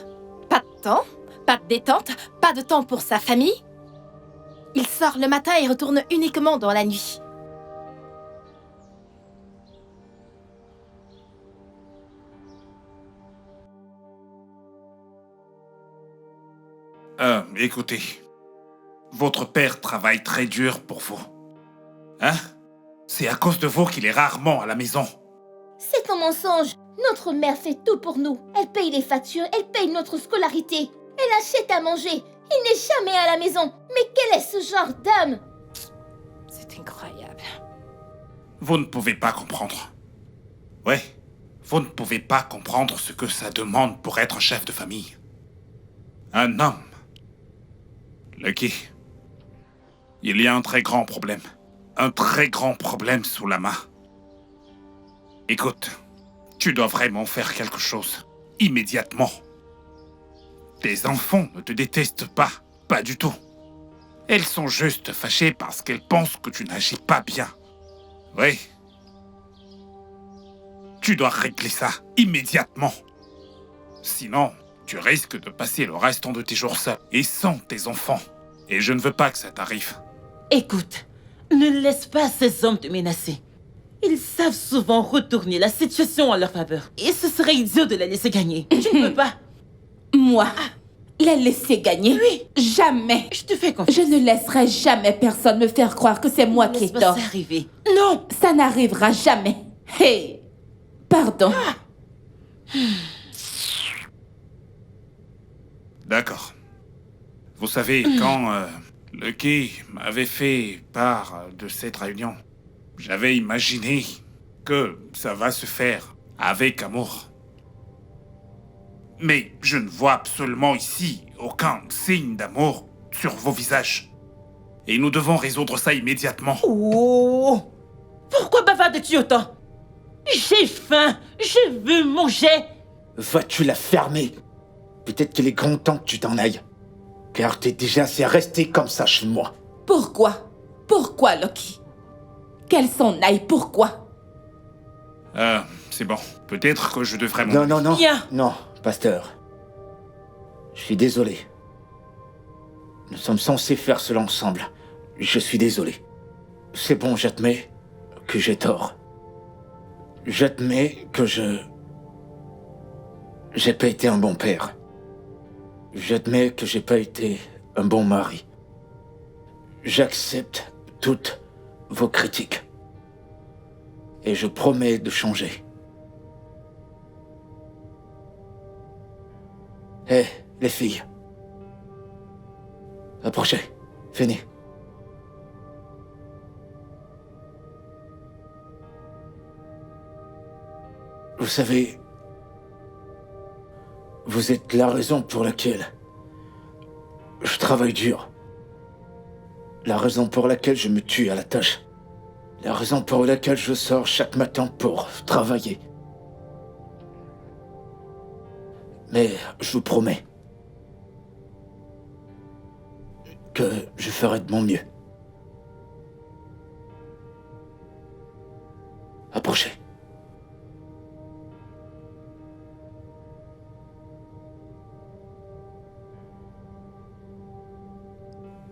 Pas de temps, pas de détente, pas de temps pour sa famille. Il sort le matin et retourne uniquement dans la nuit. Écoutez. Votre père travaille très dur pour vous. Hein? C'est à cause de vous qu'il est rarement à la maison. C'est un mensonge. Notre mère fait tout pour nous. Elle paye les factures, elle paye notre scolarité. Elle achète à manger. Il n'est jamais à la maison. Mais quel est ce genre d'homme? C'est incroyable. Vous ne pouvez pas comprendre. Ouais, vous ne pouvez pas comprendre ce que ça demande pour être chef de famille. Un homme. Lucky. Il y a un très grand problème. Un très grand problème sous la main. Écoute, tu dois vraiment faire quelque chose. Immédiatement. Tes enfants ne te détestent pas. Pas du tout. Elles sont juste fâchées parce qu'elles pensent que tu n'agis pas bien. Oui. Tu dois régler ça immédiatement. Sinon, tu risques de passer le restant de tes jours seul et sans tes enfants. Et je ne veux pas que ça t'arrive. Écoute, ne laisse pas ces hommes te menacer. Ils savent souvent retourner la situation à leur faveur. Et ce serait idiot de la laisser gagner. Tu ne peux pas. Moi, la laisser gagner? Oui. Jamais. Je te fais confiance. Je ne laisserai jamais personne me faire croire que c'est moi qui ai Laisse-moi tort. ça arriver. Non. Ça n'arrivera jamais. Hey, pardon. D'accord. Vous savez, quand Lucky m'avait fait part de cette réunion, j'avais imaginé que ça va se faire avec amour. Mais je ne vois absolument ici aucun signe d'amour sur vos visages. Et nous devons résoudre ça immédiatement. Oh! Pourquoi bavardes-tu autant? J'ai faim. Je veux manger. Vas-tu la fermer? Peut-être qu'il est grand temps que tu t'en ailles. Car t'es déjà assez resté comme ça chez moi. Pourquoi? Pourquoi, Lucky? Qu'elle s'en aille, pourquoi? C'est bon. Peut-être que je devrais Non, non, non. Viens. Non, pasteur. Je suis désolé. Nous sommes censés faire cela ensemble. Je suis désolé. C'est bon, j'admets que j'ai tort. J'admets que j'ai pas été un bon père. J'admets que j'ai pas été un bon mari. j'accepte toutes vos critiques. Et je promets de changer. Hé, les filles. Approchez. Venez. Vous savez, vous êtes la raison pour laquelle je travaille dur. La raison pour laquelle je me tue à la tâche. La raison pour laquelle je sors chaque matin pour travailler. Mais je vous promets que je ferai de mon mieux. Approchez.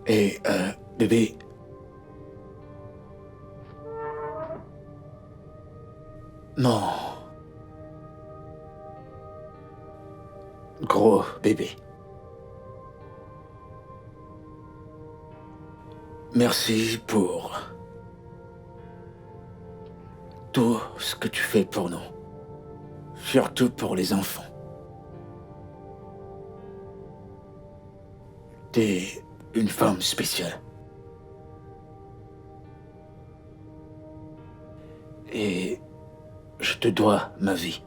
Et, bébé... Non. Gros bébé. Merci pour tout ce que tu fais pour nous. Surtout pour les enfants. T'es une femme spéciale. Et je te dois ma vie.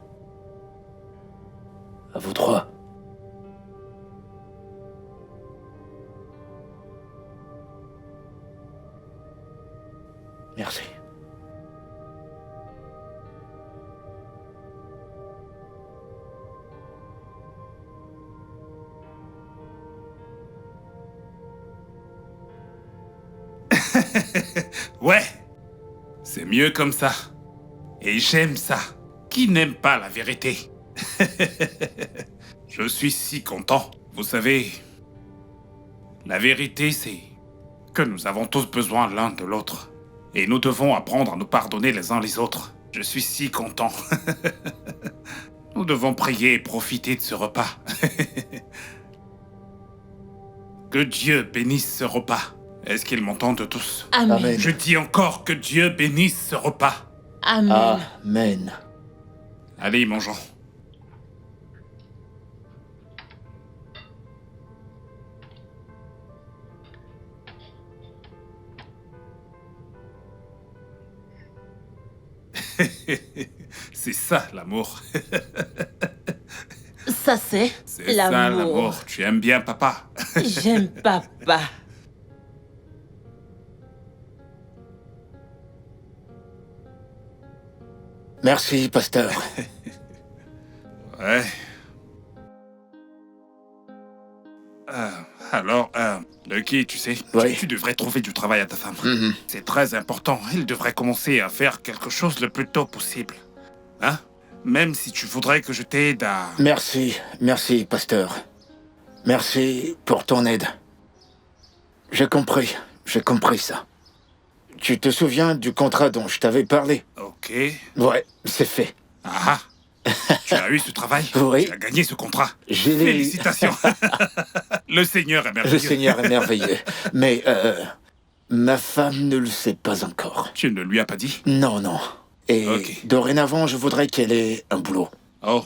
À vous trois. Merci. Ouais, c'est mieux comme ça. Et j'aime ça. Qui n'aime pas la vérité? Je suis si content. Vous savez, la vérité, c'est que nous avons tous besoin l'un de l'autre. Et nous devons apprendre à nous pardonner les uns les autres. Je suis si content. Nous devons prier et profiter de ce repas. Que Dieu bénisse ce repas. Est-ce qu'ils m'entendent tous? Amen. Amen. Je dis encore que Dieu bénisse ce repas. Amen. Amen. Allez, mangeons. C'est ça, l'amour. Ça, c'est C'est ça, l'amour. Tu aimes bien papa? J'aime papa. Merci, pasteur. Ouais. Alors, Lucky, tu sais, Oui. tu devrais trouver du travail à ta femme. Mhm. C'est très important. Elle devrait commencer à faire quelque chose le plus tôt possible. Hein? Même si tu voudrais que je t'aide à... Merci, pasteur. Merci pour ton aide. J'ai compris ça. Tu te souviens du contrat dont je t'avais parlé? Ok. Ouais, c'est fait. Ah, tu as eu ce travail? Oui. Tu as gagné ce contrat? Je l'ai eu. Félicitations. Le Seigneur est merveilleux. Le Seigneur est merveilleux. Mais, ma femme ne le sait pas encore. Tu ne lui as pas dit? Non. Et Ok. dorénavant, je voudrais qu'elle ait un boulot. Oh,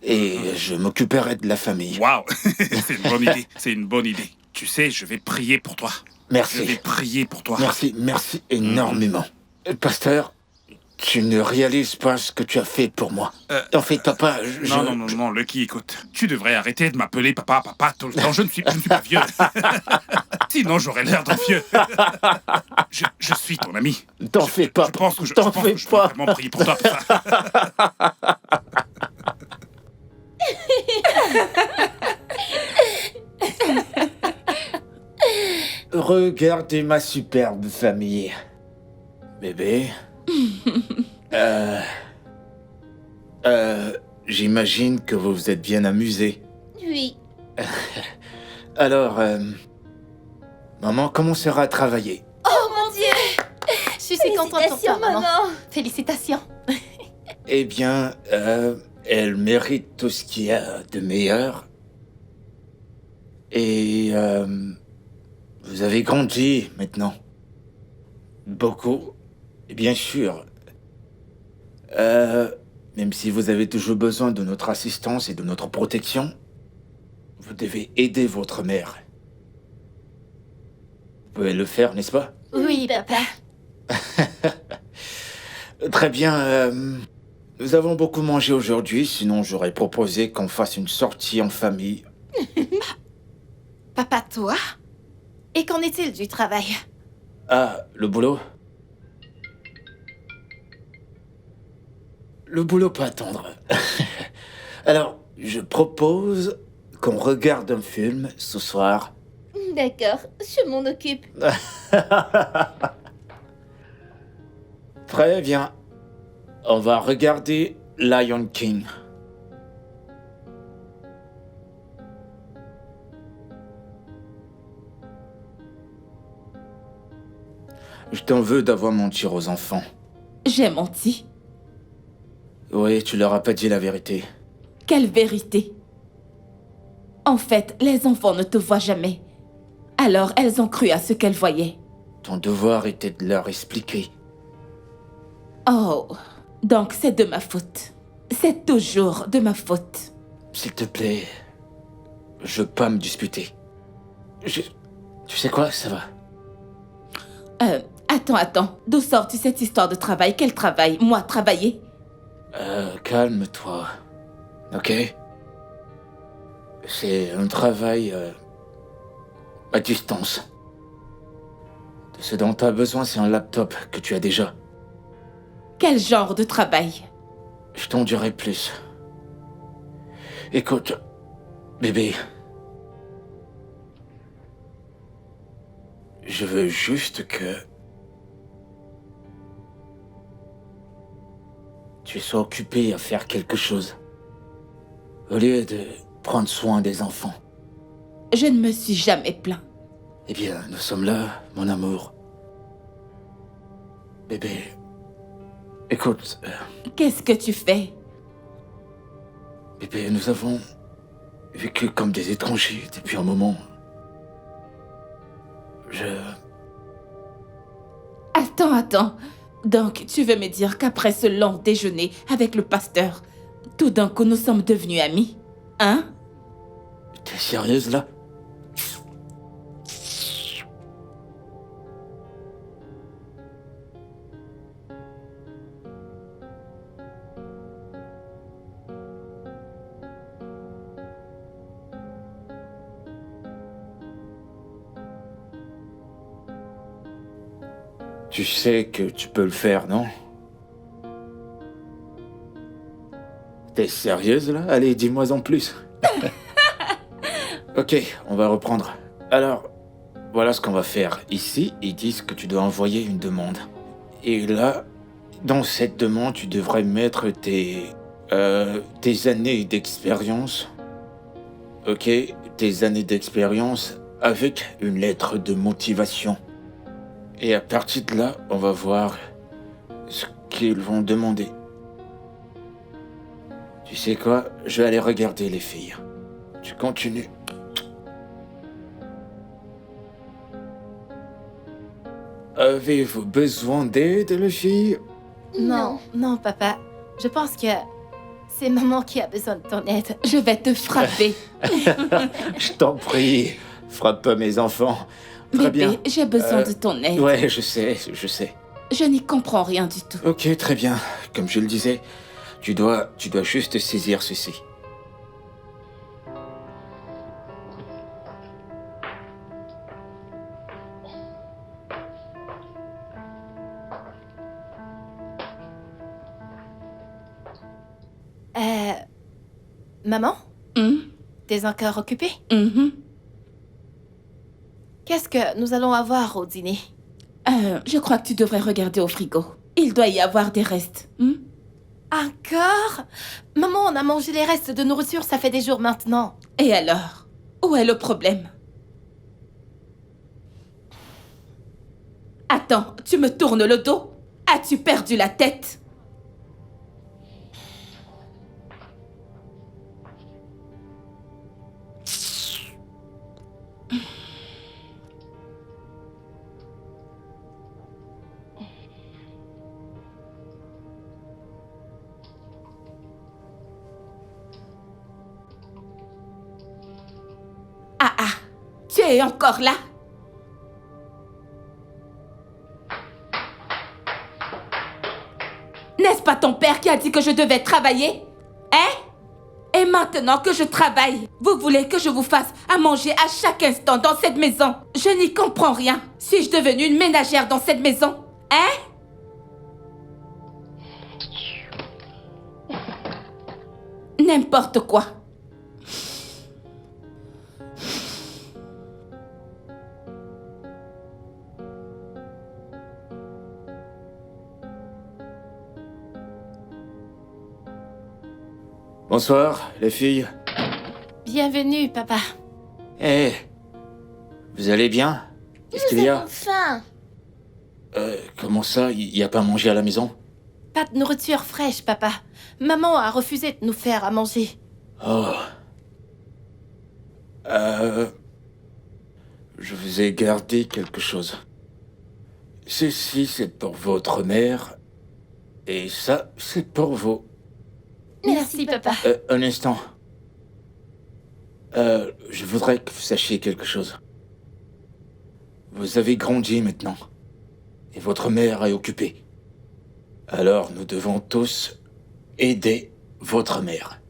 Et je m'occuperai de la famille. waouh. C'est une bonne idée. C'est une bonne idée. Tu sais, je vais prier pour toi. Je vais Merci. prier pour toi. Merci énormément. Pasteur, tu ne réalises pas ce que tu as fait pour moi. En fait, papa, Non, Lucky, écoute. Tu devrais arrêter de m'appeler papa tout le temps. Je ne suis pas vieux. Sinon, j'aurais l'air d'un vieux. Je suis ton ami. T'en fais pas. Je pense que je T'en peux fais pas. vraiment prier pour toi pour ça. Regardez ma superbe famille. Bébé. J'imagine que vous vous êtes bien amusés. Oui. Alors, maman commencera à travailler. Oh mon Dieu! Je suis si contente pour toi, Félicitations, maman. maman. Félicitations. Eh bien, elle mérite tout ce qu'il y a de meilleur. Et Vous avez grandi maintenant. Beaucoup. Et bien sûr. Même si vous avez toujours besoin de notre assistance et de notre protection, vous devez aider votre mère. Vous pouvez le faire, n'est-ce pas? Oui, papa. Très bien. Nous avons beaucoup mangé aujourd'hui, sinon j'aurais proposé qu'on fasse une sortie en famille. Papa, toi? Et qu'en est-il du travail? Ah, le boulot? Le boulot peut attendre. Alors, je propose qu'on regarde un film ce soir. D'accord, je m'en occupe. Très bien. On va regarder Lion King. Je t'en veux d'avoir menti aux enfants. J'ai menti. Oui, tu leur as pas dit la vérité. Quelle vérité? En fait, les enfants ne te voient jamais. Alors, elles ont cru à ce qu'elles voyaient. Ton devoir était de leur expliquer. Oh, donc c'est de ma faute. C'est toujours de ma faute. S'il te plaît, je veux pas me disputer. Tu sais quoi, ça va. Attends. D'où sort-tu cette histoire de travail? Quel travail? Moi, travailler? Calme-toi. Ok? C'est un travail à distance. Ce dont tu as besoin, c'est un laptop que tu as déjà. Quel genre de travail? Je t'en dirai plus. Écoute, bébé. Je veux juste que tu sois occupé à faire quelque chose. Au lieu de prendre soin des enfants. Je ne me suis jamais plaint. Eh bien, nous sommes là, mon amour. Bébé, écoute... Qu'est-ce que tu fais? Bébé, nous avons vécu comme des étrangers depuis un moment. Attends. Donc, tu veux me dire qu'après ce long déjeuner avec le pasteur, tout d'un coup nous sommes devenus amis? Hein? T'es sérieuse là? Tu sais que tu peux le faire, non? T'es sérieuse là? Allez, dis-moi en plus. Ok, on va reprendre. Alors, voilà ce qu'on va faire. Ici, ils disent que tu dois envoyer une demande. Et là, dans cette demande, tu devrais mettre tes années d'expérience. Ok, tes années d'expérience avec une lettre de motivation. Et à partir de là, on va voir ce qu'ils vont demander. Tu sais quoi? Je vais aller regarder les filles. Tu continues. Avez-vous besoin d'aide, les filles? Non, papa. Je pense que c'est maman qui a besoin de ton aide. Je vais te frapper. Je t'en prie, frappe pas mes enfants. Très Bébé, bien. j'ai besoin de ton aide. Ouais, je sais. Je n'y comprends rien du tout. Ok, très bien. Comme je le disais, tu dois juste saisir ceci. Maman? Hum? T'es encore occupée? Mhm. Qu'est-ce que nous allons avoir au dîner? Je crois que tu devrais regarder au frigo. Il doit y avoir des restes. Encore? Maman, on a mangé les restes de nourriture, ça fait des jours maintenant. Et alors? Où est le problème? Attends, tu me tournes le dos? As-tu perdu la tête? Tu es encore là? N'est-ce pas ton père qui a dit que je devais travailler? Hein? Et maintenant que je travaille, vous voulez que je vous fasse à manger à chaque instant dans cette maison? Je n'y comprends rien. Suis-je devenue une ménagère dans cette maison? Hein? N'importe quoi. Bonsoir, les filles. Bienvenue, papa. Eh, vous allez bien? Qu'est-ce qu'il y a? Enfin, Comment ça, il n'y a pas à manger à la maison? Pas de nourriture fraîche, papa. Maman a refusé de nous faire à manger. Oh. Je vous ai gardé quelque chose. Ceci, c'est pour votre mère. Et ça, c'est pour vous. Merci, papa. Un instant. Je voudrais que vous sachiez quelque chose. Vous avez grandi maintenant. Et votre mère est occupée. Alors, nous devons tous aider votre mère.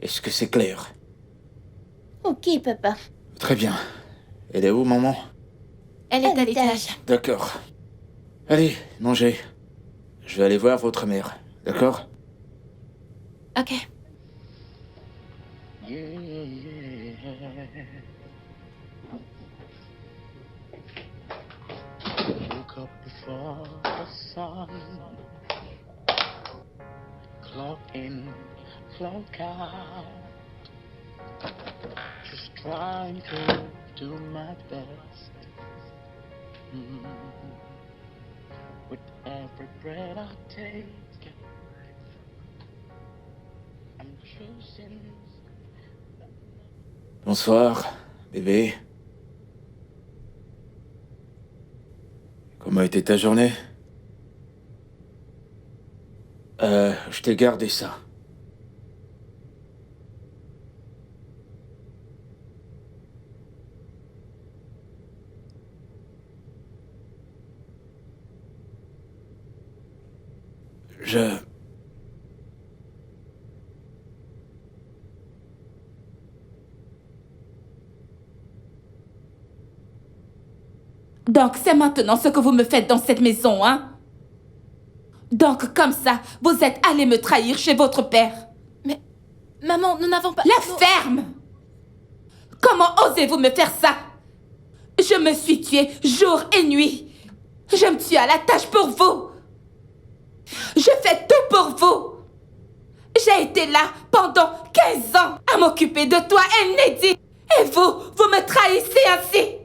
Est-ce que c'est clair? ok, papa. Très bien. Elle est où, maman? Elle est à l'étage. D'accord. Allez, mangez. Je vais aller voir votre mère. D'accord? Ok. Woke up before the sun. Clock in, clock out. Just trying to do my best. With every breath I take, I'm choosing. Bonsoir, bébé. Comment a été ta journée? Je t'ai gardé ça. Donc c'est maintenant ce que vous me faites dans cette maison, hein? Donc comme ça, vous êtes allé me trahir chez votre père. Mais, maman, nous n'avons pas... La ferme! Comment osez-vous me faire ça? Je me suis tuée jour et nuit. Je me tue à la tâche pour vous. Je fais tout pour vous. J'ai été là pendant 15 ans à m'occuper de toi et Neddy. Et vous me trahissez ainsi.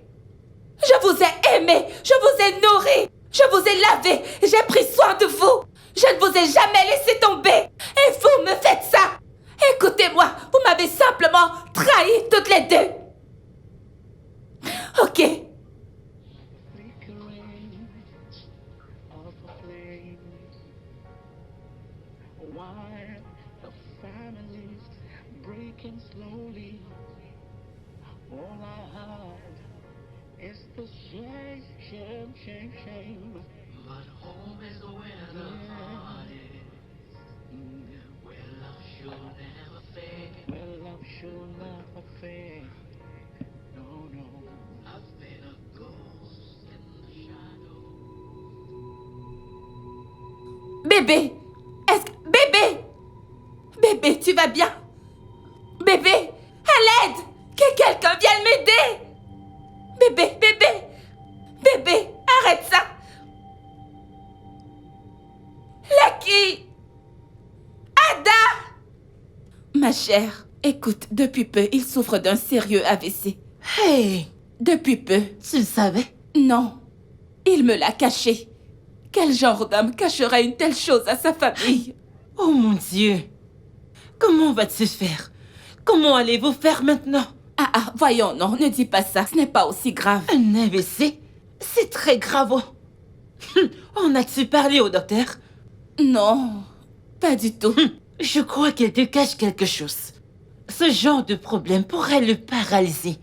Je vous ai aimé, je vous ai nourri, je vous ai lavé, j'ai pris soin de vous. Je ne vous ai jamais laissé tomber. Et vous me faites ça. Écoutez-moi, vous m'avez simplement trahi toutes les deux. Ok. Flickering of a flame, while the family's breaking slowly. All I had is the shame, shame, shame, shame. But home is where the heart is, where love should never fade. Well, love should never fade. No, no. I've been a ghost in the shadow. Bébé, Bébé! Bébé, tu vas bien? Bébé, à l'aide! Que quelqu'un vienne m'aider! Bébé, arrête ça! Lucky! Ada! Ma chère, écoute, depuis peu, il souffre d'un sérieux AVC. Hey, Depuis peu. tu le savais? Non, il me l'a caché. Quel genre d'homme cacherait une telle chose à sa famille? Oh mon Dieu! Comment va-t-il faire? Comment allez-vous faire maintenant? Ah, voyons, non, ne dis pas ça, ce n'est pas aussi grave. Un AVC? C'est très grave. En as-tu parlé au docteur? Non, pas du tout. Je crois qu'elle te cache quelque chose. Ce genre de problème pourrait le paralyser.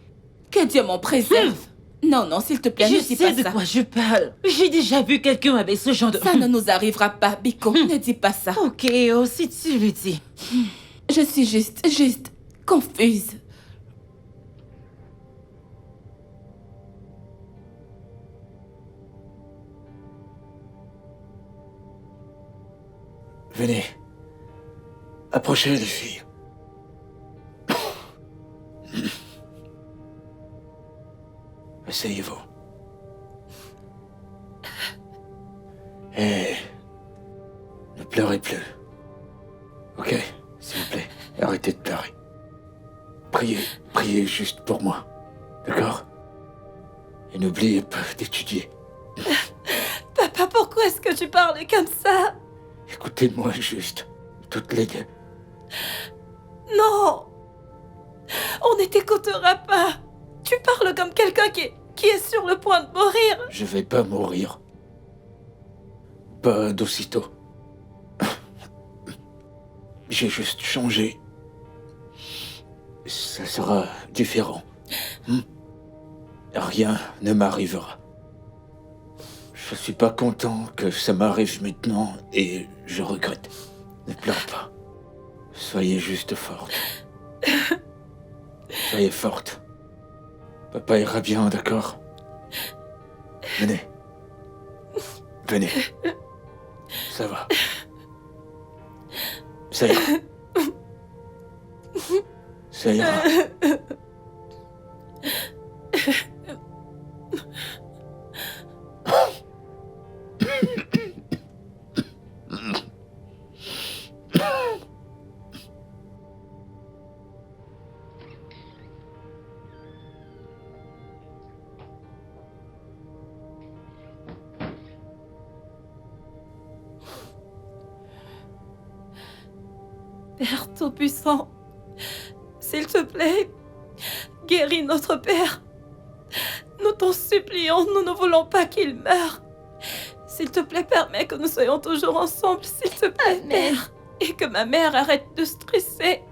Que Dieu m'en préserve. Non, non, s'il te plaît, ne Je dis sais pas de ça. quoi je parle. J'ai déjà vu quelqu'un avec ce genre de... Ça ne nous arrivera pas, Biko. Ne dis pas ça. Ok, oh, si tu le dis. Je suis juste confuse. Venez. Approchez, les filles. Asseyez-vous. Et ne pleurez plus. Ok, s'il vous plaît, arrêtez de pleurer. Priez juste pour moi. D'accord? Et n'oubliez pas d'étudier. Papa, pourquoi est-ce que tu parles comme ça? Écoutez-moi juste, toutes les deux. Non! On ne t'écoutera pas. Tu parles comme quelqu'un qui est sur le point de mourir. Je vais pas mourir. Pas d'aussitôt. J'ai juste changé. Ça sera différent. Rien ne m'arrivera. Je suis pas content que ça m'arrive maintenant et je regrette. Ne pleure pas. Soyez juste forte. Soyez forte. Papa ira bien, d'accord? Venez. Venez. Ça va. Ça ira. Ça ira. Père Tout-Puissant, s'il te plaît, guéris notre Père. Nous t'en supplions, nous ne voulons pas qu'il meure. S'il te plaît, permets que nous soyons toujours ensemble, s'il te plaît, Père. Et que ma mère arrête de stresser.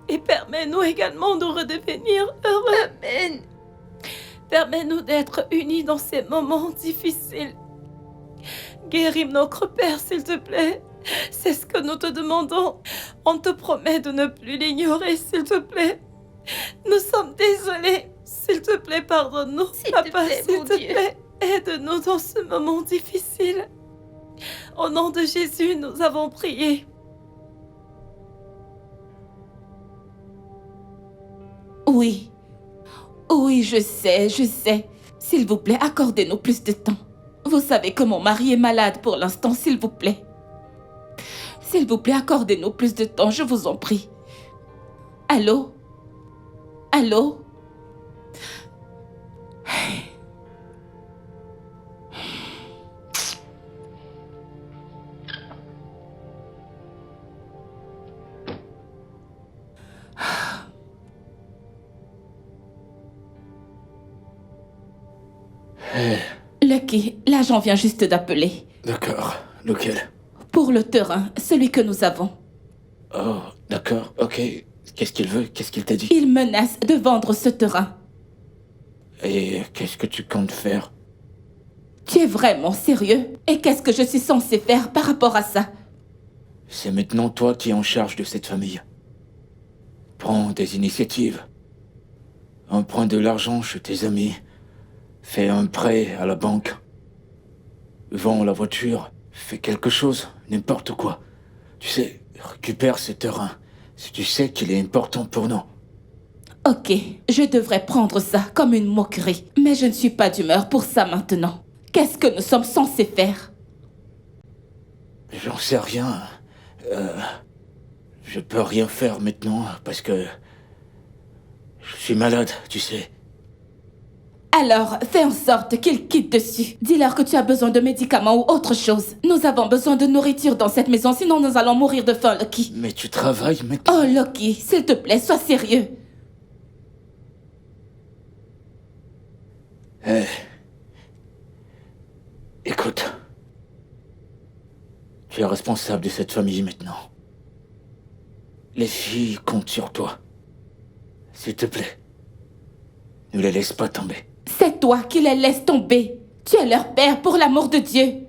Et permets-nous également de redevenir heureux. Amen. Permets-nous d'être unis dans ces moments difficiles. Guéris notre Père, s'il te plaît. C'est ce que nous te demandons. On te promet de ne plus l'ignorer, s'il te plaît. Nous sommes désolés. S'il te plaît, pardonne-nous. Papa, s'il te plaît, aide-nous dans ce moment difficile. Au nom de Jésus, nous avons prié. Oui. Oui, je sais. S'il vous plaît, accordez-nous plus de temps. Vous savez que mon mari est malade pour l'instant, s'il vous plaît. S'il vous plaît, accordez-nous plus de temps, je vous en prie. Allô? Allô? Lucky, l'agent vient juste d'appeler. D'accord. Lequel? Pour le terrain, celui que nous avons. Oh, d'accord, ok. Qu'est-ce qu'il veut? Qu'est-ce qu'il t'a dit? Il menace de vendre ce terrain. Et qu'est-ce que tu comptes faire? Tu es vraiment sérieux? Et qu'est-ce que je suis censée faire par rapport à ça? C'est maintenant toi qui es en charge de cette famille. Prends des initiatives. Emprunte de l'argent chez tes amis. Fais un prêt à la banque. Vends la voiture. Fais quelque chose, n'importe quoi. Tu sais, récupère ce terrain. Si tu sais qu'il est important pour nous. Ok, je devrais prendre ça comme une moquerie. Mais je ne suis pas d'humeur pour ça maintenant. Qu'est-ce que nous sommes censés faire? J'en sais rien. Je peux rien faire maintenant parce que... je suis malade, tu sais. Alors, fais en sorte qu'ils quittent dessus. Dis-leur que tu as besoin de médicaments ou autre chose. Nous avons besoin de nourriture dans cette maison, sinon nous allons mourir de faim, Lucky. Mais tu travailles maintenant. Oh, Lucky, s'il te plaît, sois sérieux. Écoute. Tu es responsable de cette famille maintenant. Les filles comptent sur toi. S'il te plaît. Ne les laisse pas tomber. C'est toi qui les laisses tomber. Tu es leur père, pour l'amour de Dieu.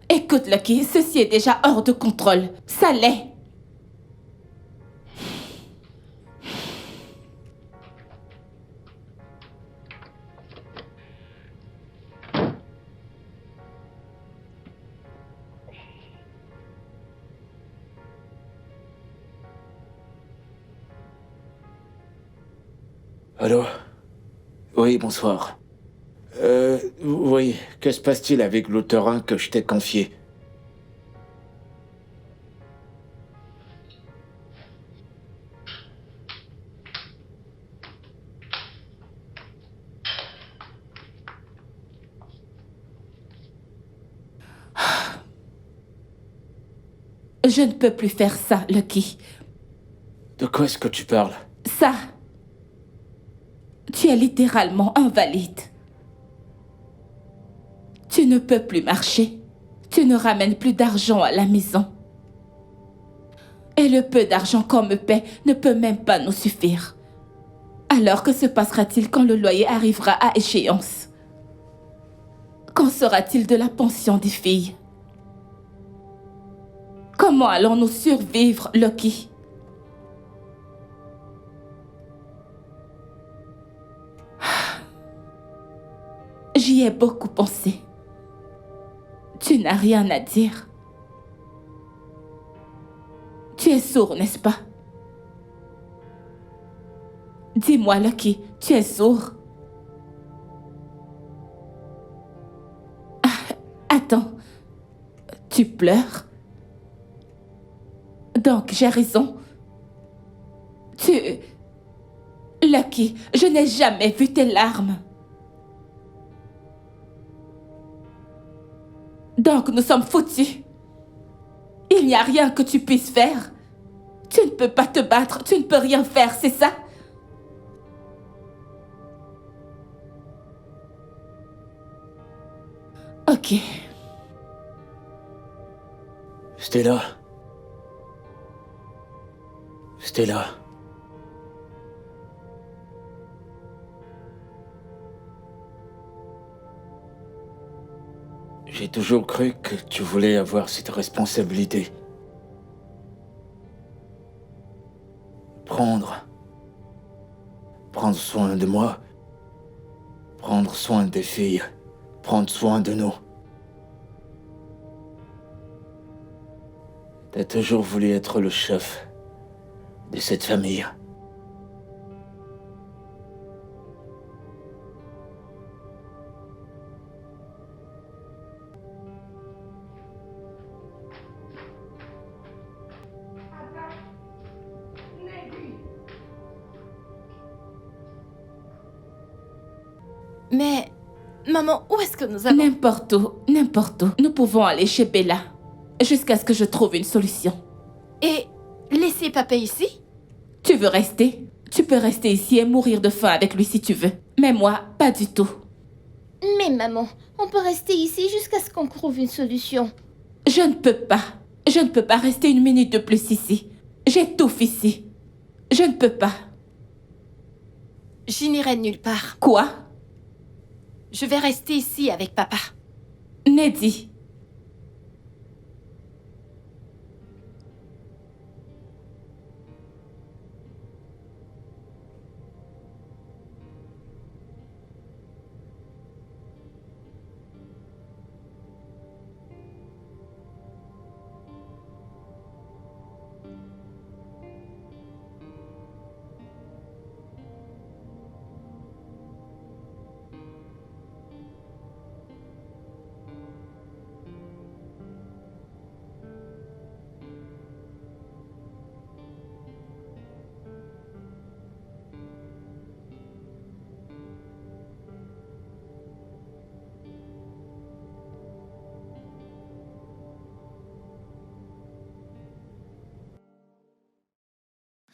Écoute, Lucky, ceci est déjà hors de contrôle. Ça l'est. Allô? Oui, bonsoir. Oui, que se passe-t-il avec le terrain que je t'ai confié? Je ne peux plus faire ça, Lucky. De quoi est-ce que tu parles? Ça. Tu es littéralement invalide. Tu ne peux plus marcher. Tu ne ramènes plus d'argent à la maison. Et le peu d'argent qu'on me paie ne peut même pas nous suffire. Alors que se passera-t-il quand le loyer arrivera à échéance? Qu'en sera-t-il de la pension des filles? Comment allons-nous survivre, Lucky? J'y ai beaucoup pensé. Tu n'as rien à dire. Tu es sourd, n'est-ce pas? Dis-moi, Lucky, tu es sourd? Attends, tu pleures? Donc, j'ai raison. Lucky, je n'ai jamais vu tes larmes. Donc, nous sommes foutus. Il n'y a rien que tu puisses faire. Tu ne peux pas te battre, tu ne peux rien faire, c'est ça? Ok. Stella. Stella. J'ai toujours cru que tu voulais avoir cette responsabilité. Prendre soin de moi. Prendre soin des filles. Prendre soin de nous. T'as toujours voulu être le chef de cette famille. Mais, maman, où est-ce que nous allons? N'importe où, n'importe où. Nous pouvons aller chez Bella, jusqu'à ce que je trouve une solution. Et laisser papa ici? Tu veux rester? Tu peux rester ici et mourir de faim avec lui si tu veux. Mais moi, pas du tout. Mais maman, on peut rester ici jusqu'à ce qu'on trouve une solution. Je ne peux pas. Je ne peux pas rester une minute de plus ici. J'étouffe ici. Je ne peux pas. Je n'irai nulle part. Quoi? Je vais rester ici avec papa. Neddy.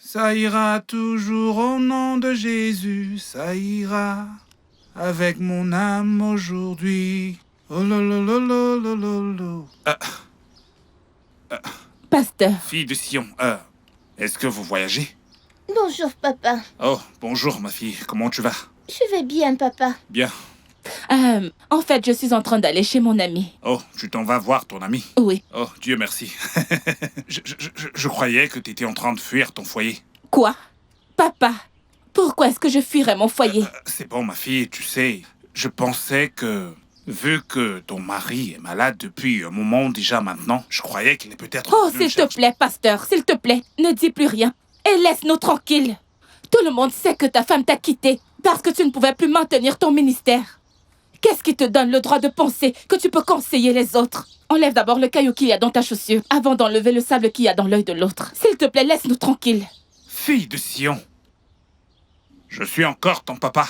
Ça ira toujours au nom de Jésus, ça ira avec mon âme aujourd'hui. Oh lololololololo. Pasteur. Fille de Sion, est-ce que vous voyagez? Bonjour, papa. Oh, bonjour ma fille, comment tu vas? Je vais bien, papa. Bien. En fait, je suis en train d'aller chez mon ami. Oh, tu t'en vas voir ton ami? Oui. Oh, Dieu merci. je croyais que tu étais en train de fuir ton foyer. Quoi? Papa, pourquoi est-ce que je fuirais mon foyer? C'est bon, ma fille, tu sais, je pensais que... Vu que ton mari est malade depuis un moment déjà maintenant, je croyais qu'il est peut-être... Oh, s'il te plaît, pasteur, s'il te plaît, ne dis plus rien. Et laisse-nous tranquilles. Tout le monde sait que ta femme t'a quitté parce que tu ne pouvais plus maintenir ton ministère. Qu'est-ce qui te donne le droit de penser que tu peux conseiller les autres? Enlève d'abord le caillou qu'il y a dans ta chaussure avant d'enlever le sable qu'il y a dans l'œil de l'autre. S'il te plaît, laisse-nous tranquilles. Fille de Sion, je suis encore ton papa.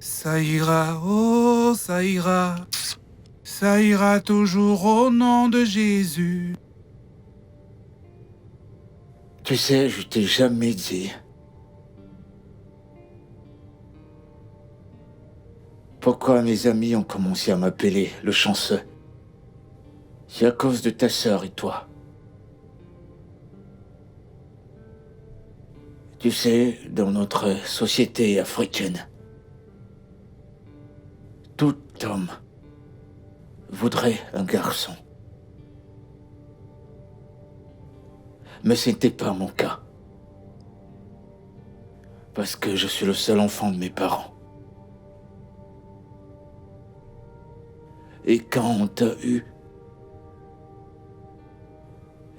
Ça ira, oh, ça ira. Ça ira toujours au nom de Jésus. Tu sais, je t'ai jamais dit. Pourquoi mes amis ont commencé à m'appeler le chanceux? C'est à cause de ta sœur et toi. Tu sais, dans notre société africaine, tout homme voudrait un garçon. Mais ce n'était pas mon cas. Parce que je suis le seul enfant de mes parents. Et quand on t'a eu,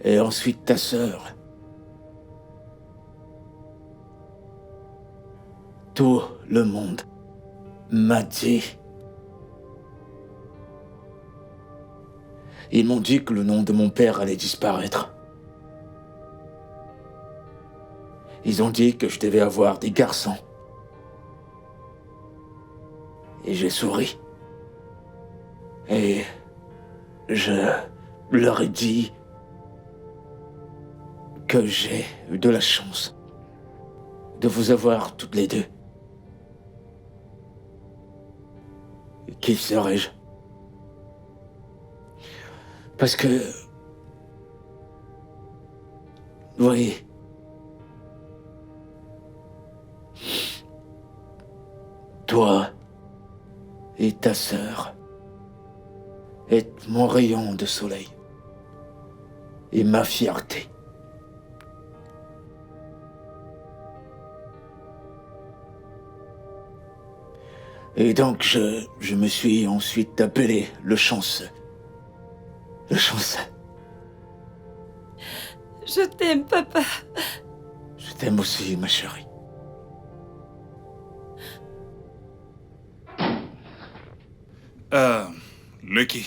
et ensuite ta sœur, tout le monde m'a dit. Ils m'ont dit que le nom de mon père allait disparaître. Ils ont dit que je devais avoir des garçons. Et j'ai souri. Et je leur ai dit que j'ai eu de la chance de vous avoir toutes les deux. Qui serais-je? Parce que... Oui. Toi et ta sœur êtes mon rayon de soleil et ma fierté. Et donc je me suis ensuite appelé le chanceux. Le chanceux. Je t'aime, papa. Je t'aime aussi, ma chérie. Lucky,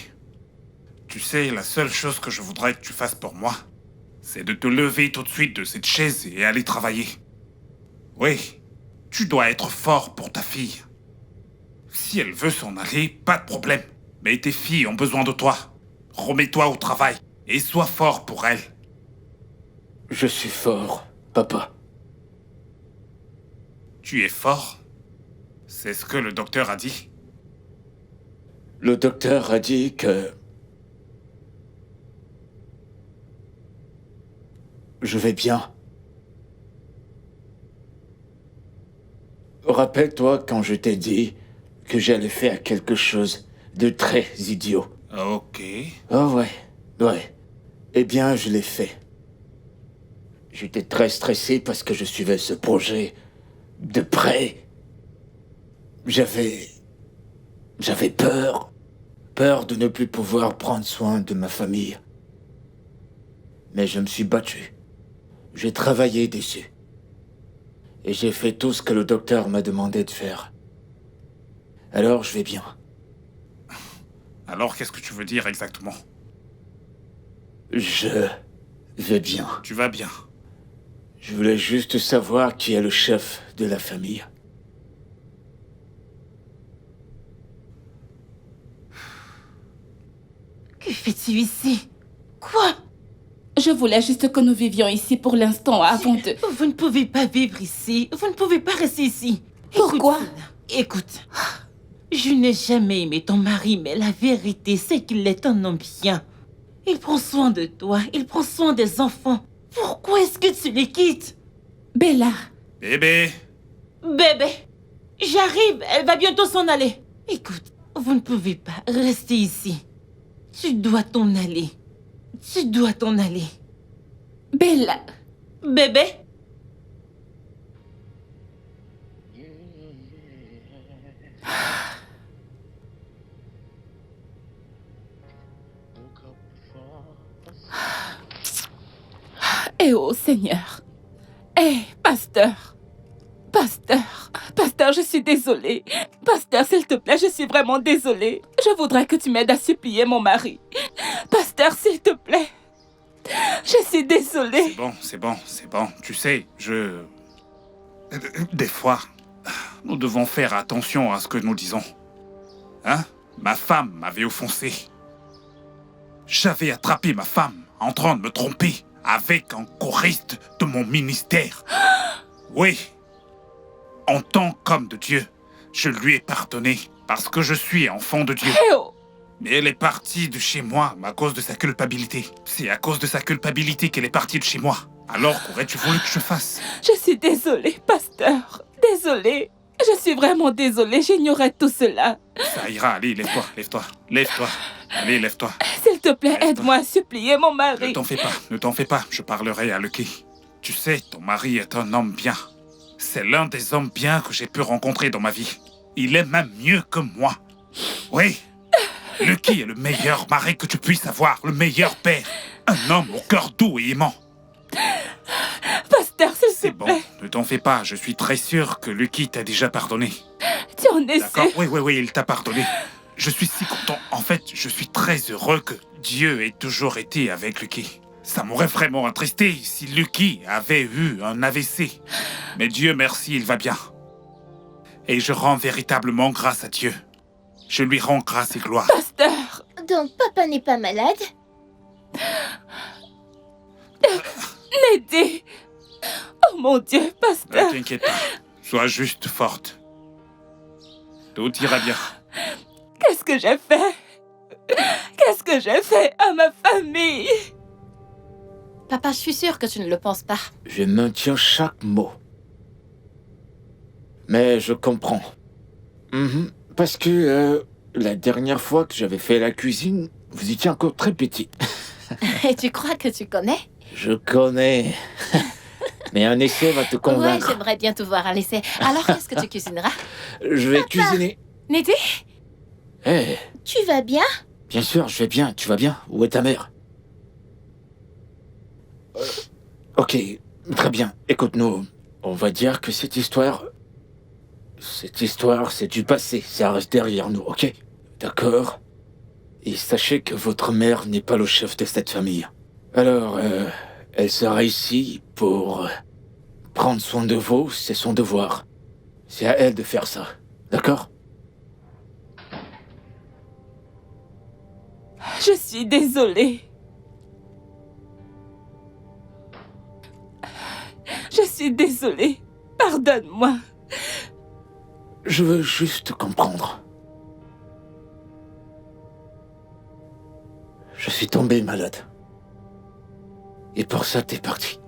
tu sais, la seule chose que je voudrais que tu fasses pour moi, c'est de te lever tout de suite de cette chaise et aller travailler. Oui, tu dois être fort pour ta fille. Si elle veut s'en aller, pas de problème. Mais tes filles ont besoin de toi. Remets-toi au travail et sois fort pour elles. Je suis fort, papa. Tu es fort? C'est ce que le docteur a dit? Le docteur a dit que... je vais bien. Rappelle-toi quand je t'ai dit que j'allais faire quelque chose de très idiot. Ok. Oh ouais. Eh bien, je l'ai fait. J'étais très stressé parce que je suivais ce projet de près. J'avais peur. Peur de ne plus pouvoir prendre soin de ma famille. Mais je me suis battu. J'ai travaillé dessus. Et j'ai fait tout ce que le docteur m'a demandé de faire. Alors, je vais bien. Alors, qu'est-ce que tu veux dire exactement? Je vais bien. Tu vas bien. Je voulais juste savoir qui est le chef de la famille. Que fais-tu ici? Quoi? Je voulais juste que nous vivions ici pour l'instant avant de... Vous ne pouvez pas vivre ici. Vous ne pouvez pas rester ici. Pourquoi? Écoute. Je n'ai jamais aimé ton mari, mais la vérité, c'est qu'il est un homme bien. Il prend soin de toi. Il prend soin des enfants. Pourquoi est-ce que tu les quittes? Bella, Bébé, Bébé, j'arrive, elle va bientôt s'en aller. Écoute, vous ne pouvez pas rester ici. Tu dois t'en aller. Tu dois t'en aller. Bella. Bébé? Eh oh Seigneur. Eh, pasteur. Pasteur, je suis désolée. Pasteur, s'il te plaît, je suis vraiment désolée. Je voudrais que tu m'aides à supplier mon mari. Pasteur, s'il te plaît. Je suis désolée. c'est bon. Tu sais, Des fois, nous devons faire attention à ce que nous disons. Hein? Ma femme m'avait offensé. J'avais attrapé ma femme en train de me tromper avec un choriste de mon ministère. Oui. En tant qu'homme de Dieu, je lui ai pardonné parce que je suis enfant de Dieu. Mais elle est partie de chez moi à cause de sa culpabilité. C'est à cause de sa culpabilité qu'elle est partie de chez moi. Alors qu'aurais-tu voulu que je fasse? Je suis désolée, pasteur. Désolée. Je suis vraiment désolée, j'ignorais tout cela. Ça ira, allez, lève-toi. Allez, lève-toi. S'il te plaît, aide-moi à supplier mon mari. Ne t'en fais pas, je parlerai à Lucky. Tu sais, ton mari est un homme bien. C'est l'un des hommes bien que j'ai pu rencontrer dans ma vie. Il est même mieux que moi. Oui, Lucky est le meilleur mari que tu puisses avoir, le meilleur père. Un homme au cœur doux et aimant. Pasteur, s'il te plaît. Bon, ne t'en fais pas, je suis très sûr que Lucky t'a déjà pardonné. Tu en es sûr? D'accord, oui, il t'a pardonné. Je suis si content. En fait, je suis très heureux que Dieu ait toujours été avec Lucky. Ça m'aurait vraiment attristé si Lucky avait eu un AVC. Mais Dieu merci, il va bien. Et je rends véritablement grâce à Dieu. Je lui rends grâce et gloire. Pasteur! Donc papa n'est pas malade? Neddy! Oh mon Dieu, pasteur! Ne t'inquiète pas, sois juste forte. Tout ira bien. Qu'est-ce que j'ai fait? Qu'est-ce que j'ai fait à ma famille? Papa, je suis sûre que tu ne le penses pas. Je maintiens chaque mot. Mais je comprends. Parce que la dernière fois que j'avais fait la cuisine, vous étiez encore très petit. Et tu crois que tu connais? Je connais. Mais un essai va te convaincre. Ouais, j'aimerais bien te voir à l'essai. Alors, qu'est-ce que tu cuisineras? Je vais cuisiner. Neddy? Eh, Tu vas bien? bien sûr, je vais bien. Tu vas bien? Où est ta mère? Ok, très bien. Écoute-nous. On va dire que cette histoire, c'est du passé. Ça reste derrière nous, ok? D'accord? Et sachez que votre mère n'est pas le chef de cette famille. Alors, elle sera ici pour prendre soin de vous, c'est son devoir. C'est à elle de faire ça, d'accord? Je suis désolée. Je suis désolée. Pardonne-moi. Je veux juste comprendre. Je suis tombé malade. Et pour ça, t'es parti.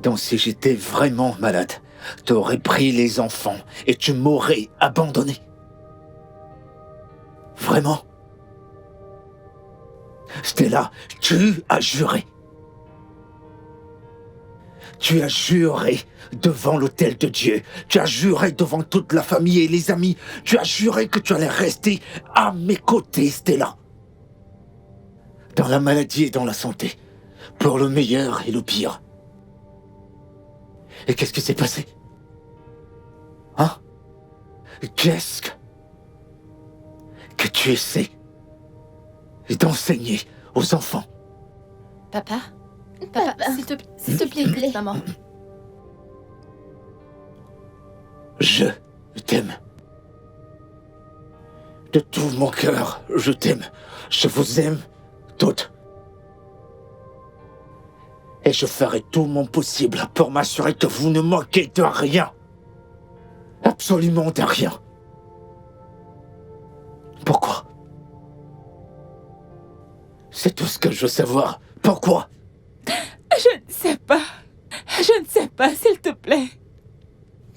Donc si j'étais vraiment malade, t'aurais pris les enfants et tu m'aurais abandonné. Vraiment? Stella, tu as juré. Tu as juré devant l'autel de Dieu. Tu as juré devant toute la famille et les amis. Tu as juré que tu allais rester à mes côtés, Stella. Dans la maladie et dans la santé. Pour le meilleur et le pire. Et qu'est-ce qui s'est passé? Hein? Qu'est-ce que tu essaies d'enseigner aux enfants? Papa, s'il te plaît, maman. Je t'aime. De tout mon cœur, je t'aime. Je vous aime toutes. Et je ferai tout mon possible pour m'assurer que vous ne manquez de rien. Absolument de rien. Pourquoi? C'est tout ce que je veux savoir. Pourquoi? Je ne sais pas. Papa, s'il te plaît.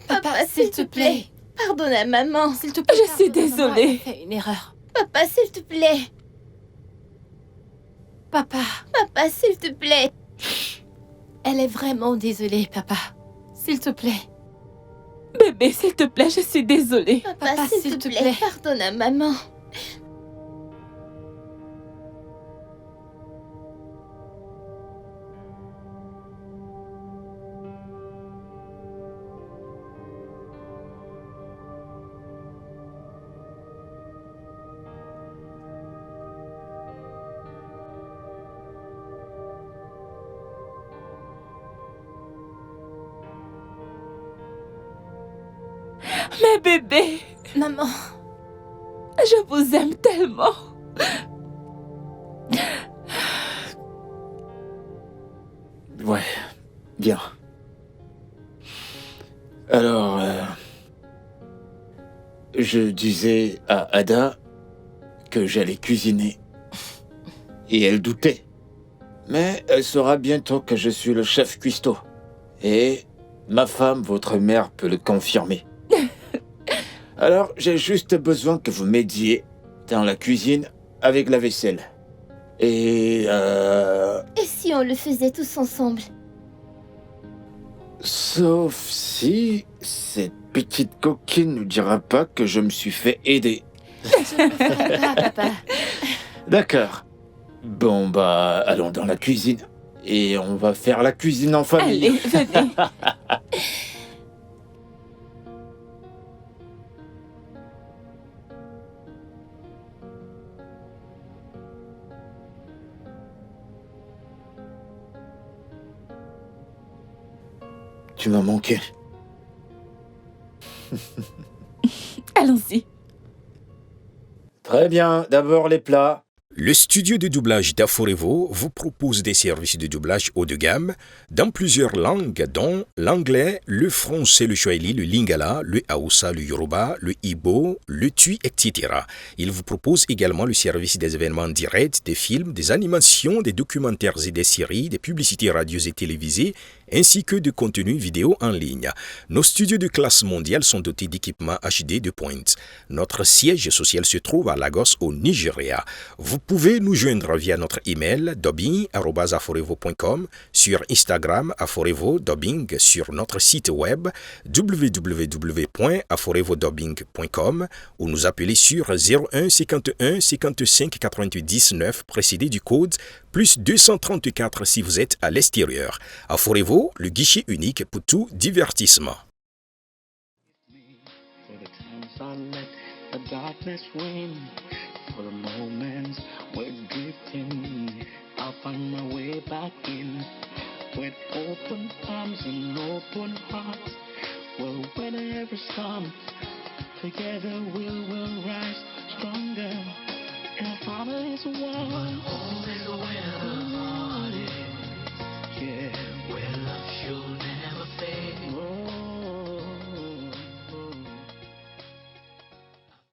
Papa, s'il te plaît. Pardonne à maman. S'il te plaît. Je suis pardonne-moi, désolée. j'ai fait une erreur. Papa, s'il te plaît. Papa, Papa, s'il te plaît. elle est vraiment désolée, papa. S'il te plaît. Bébé, s'il te plaît, je suis désolée. Papa, s'il te plaît. Pardonne à maman. Mais bébé, Maman, je vous aime tellement. Ouais, bien. Alors, je disais à Ada que j'allais cuisiner. Et elle doutait. Mais elle saura bientôt que je suis le chef cuistot. Et ma femme, votre mère, peut le confirmer. Alors, j'ai juste besoin que vous m'aidiez dans la cuisine avec la vaisselle. Et Et si on le faisait tous ensemble? sauf si cette petite coquine ne dira pas que je me suis fait aider. je ne le ferai pas, papa. D'accord. Bon, bah, allons dans la cuisine. Et on va faire la cuisine en famille. Allez, venez. Tu m'as manqué. Allons-y. Très bien, d'abord les plats. Le studio de doublage d'Aforevo vous propose des services de doublage haut de gamme dans plusieurs langues dont l'anglais, le français, le swahili, le lingala, le hausa, le yoruba, le igbo, le tui, etc. Il vous propose également le service des événements directs, des films, des animations, des documentaires et des séries, des publicités radios et télévisées, ainsi que de contenus vidéo en ligne. Nos studios de classe mondiale sont dotés d'équipements HD de pointe. Notre siège social se trouve à Lagos, au Nigeria. Vous pouvez nous joindre via notre email dubbing@aforevo.com, sur Instagram Aforevo Dubbing, sur notre site web www.aforevodubbing.com ou nous appeler sur 01 51 55 90 9 précédé du code plus 234 si vous êtes à l'extérieur. Aforevo, le guichet unique pour tout divertissement. The darkness win for the moments we're drifting. I'll find my way back in with open arms and open hearts. Well, whenever storm, together we'll rise stronger. Our Father is one.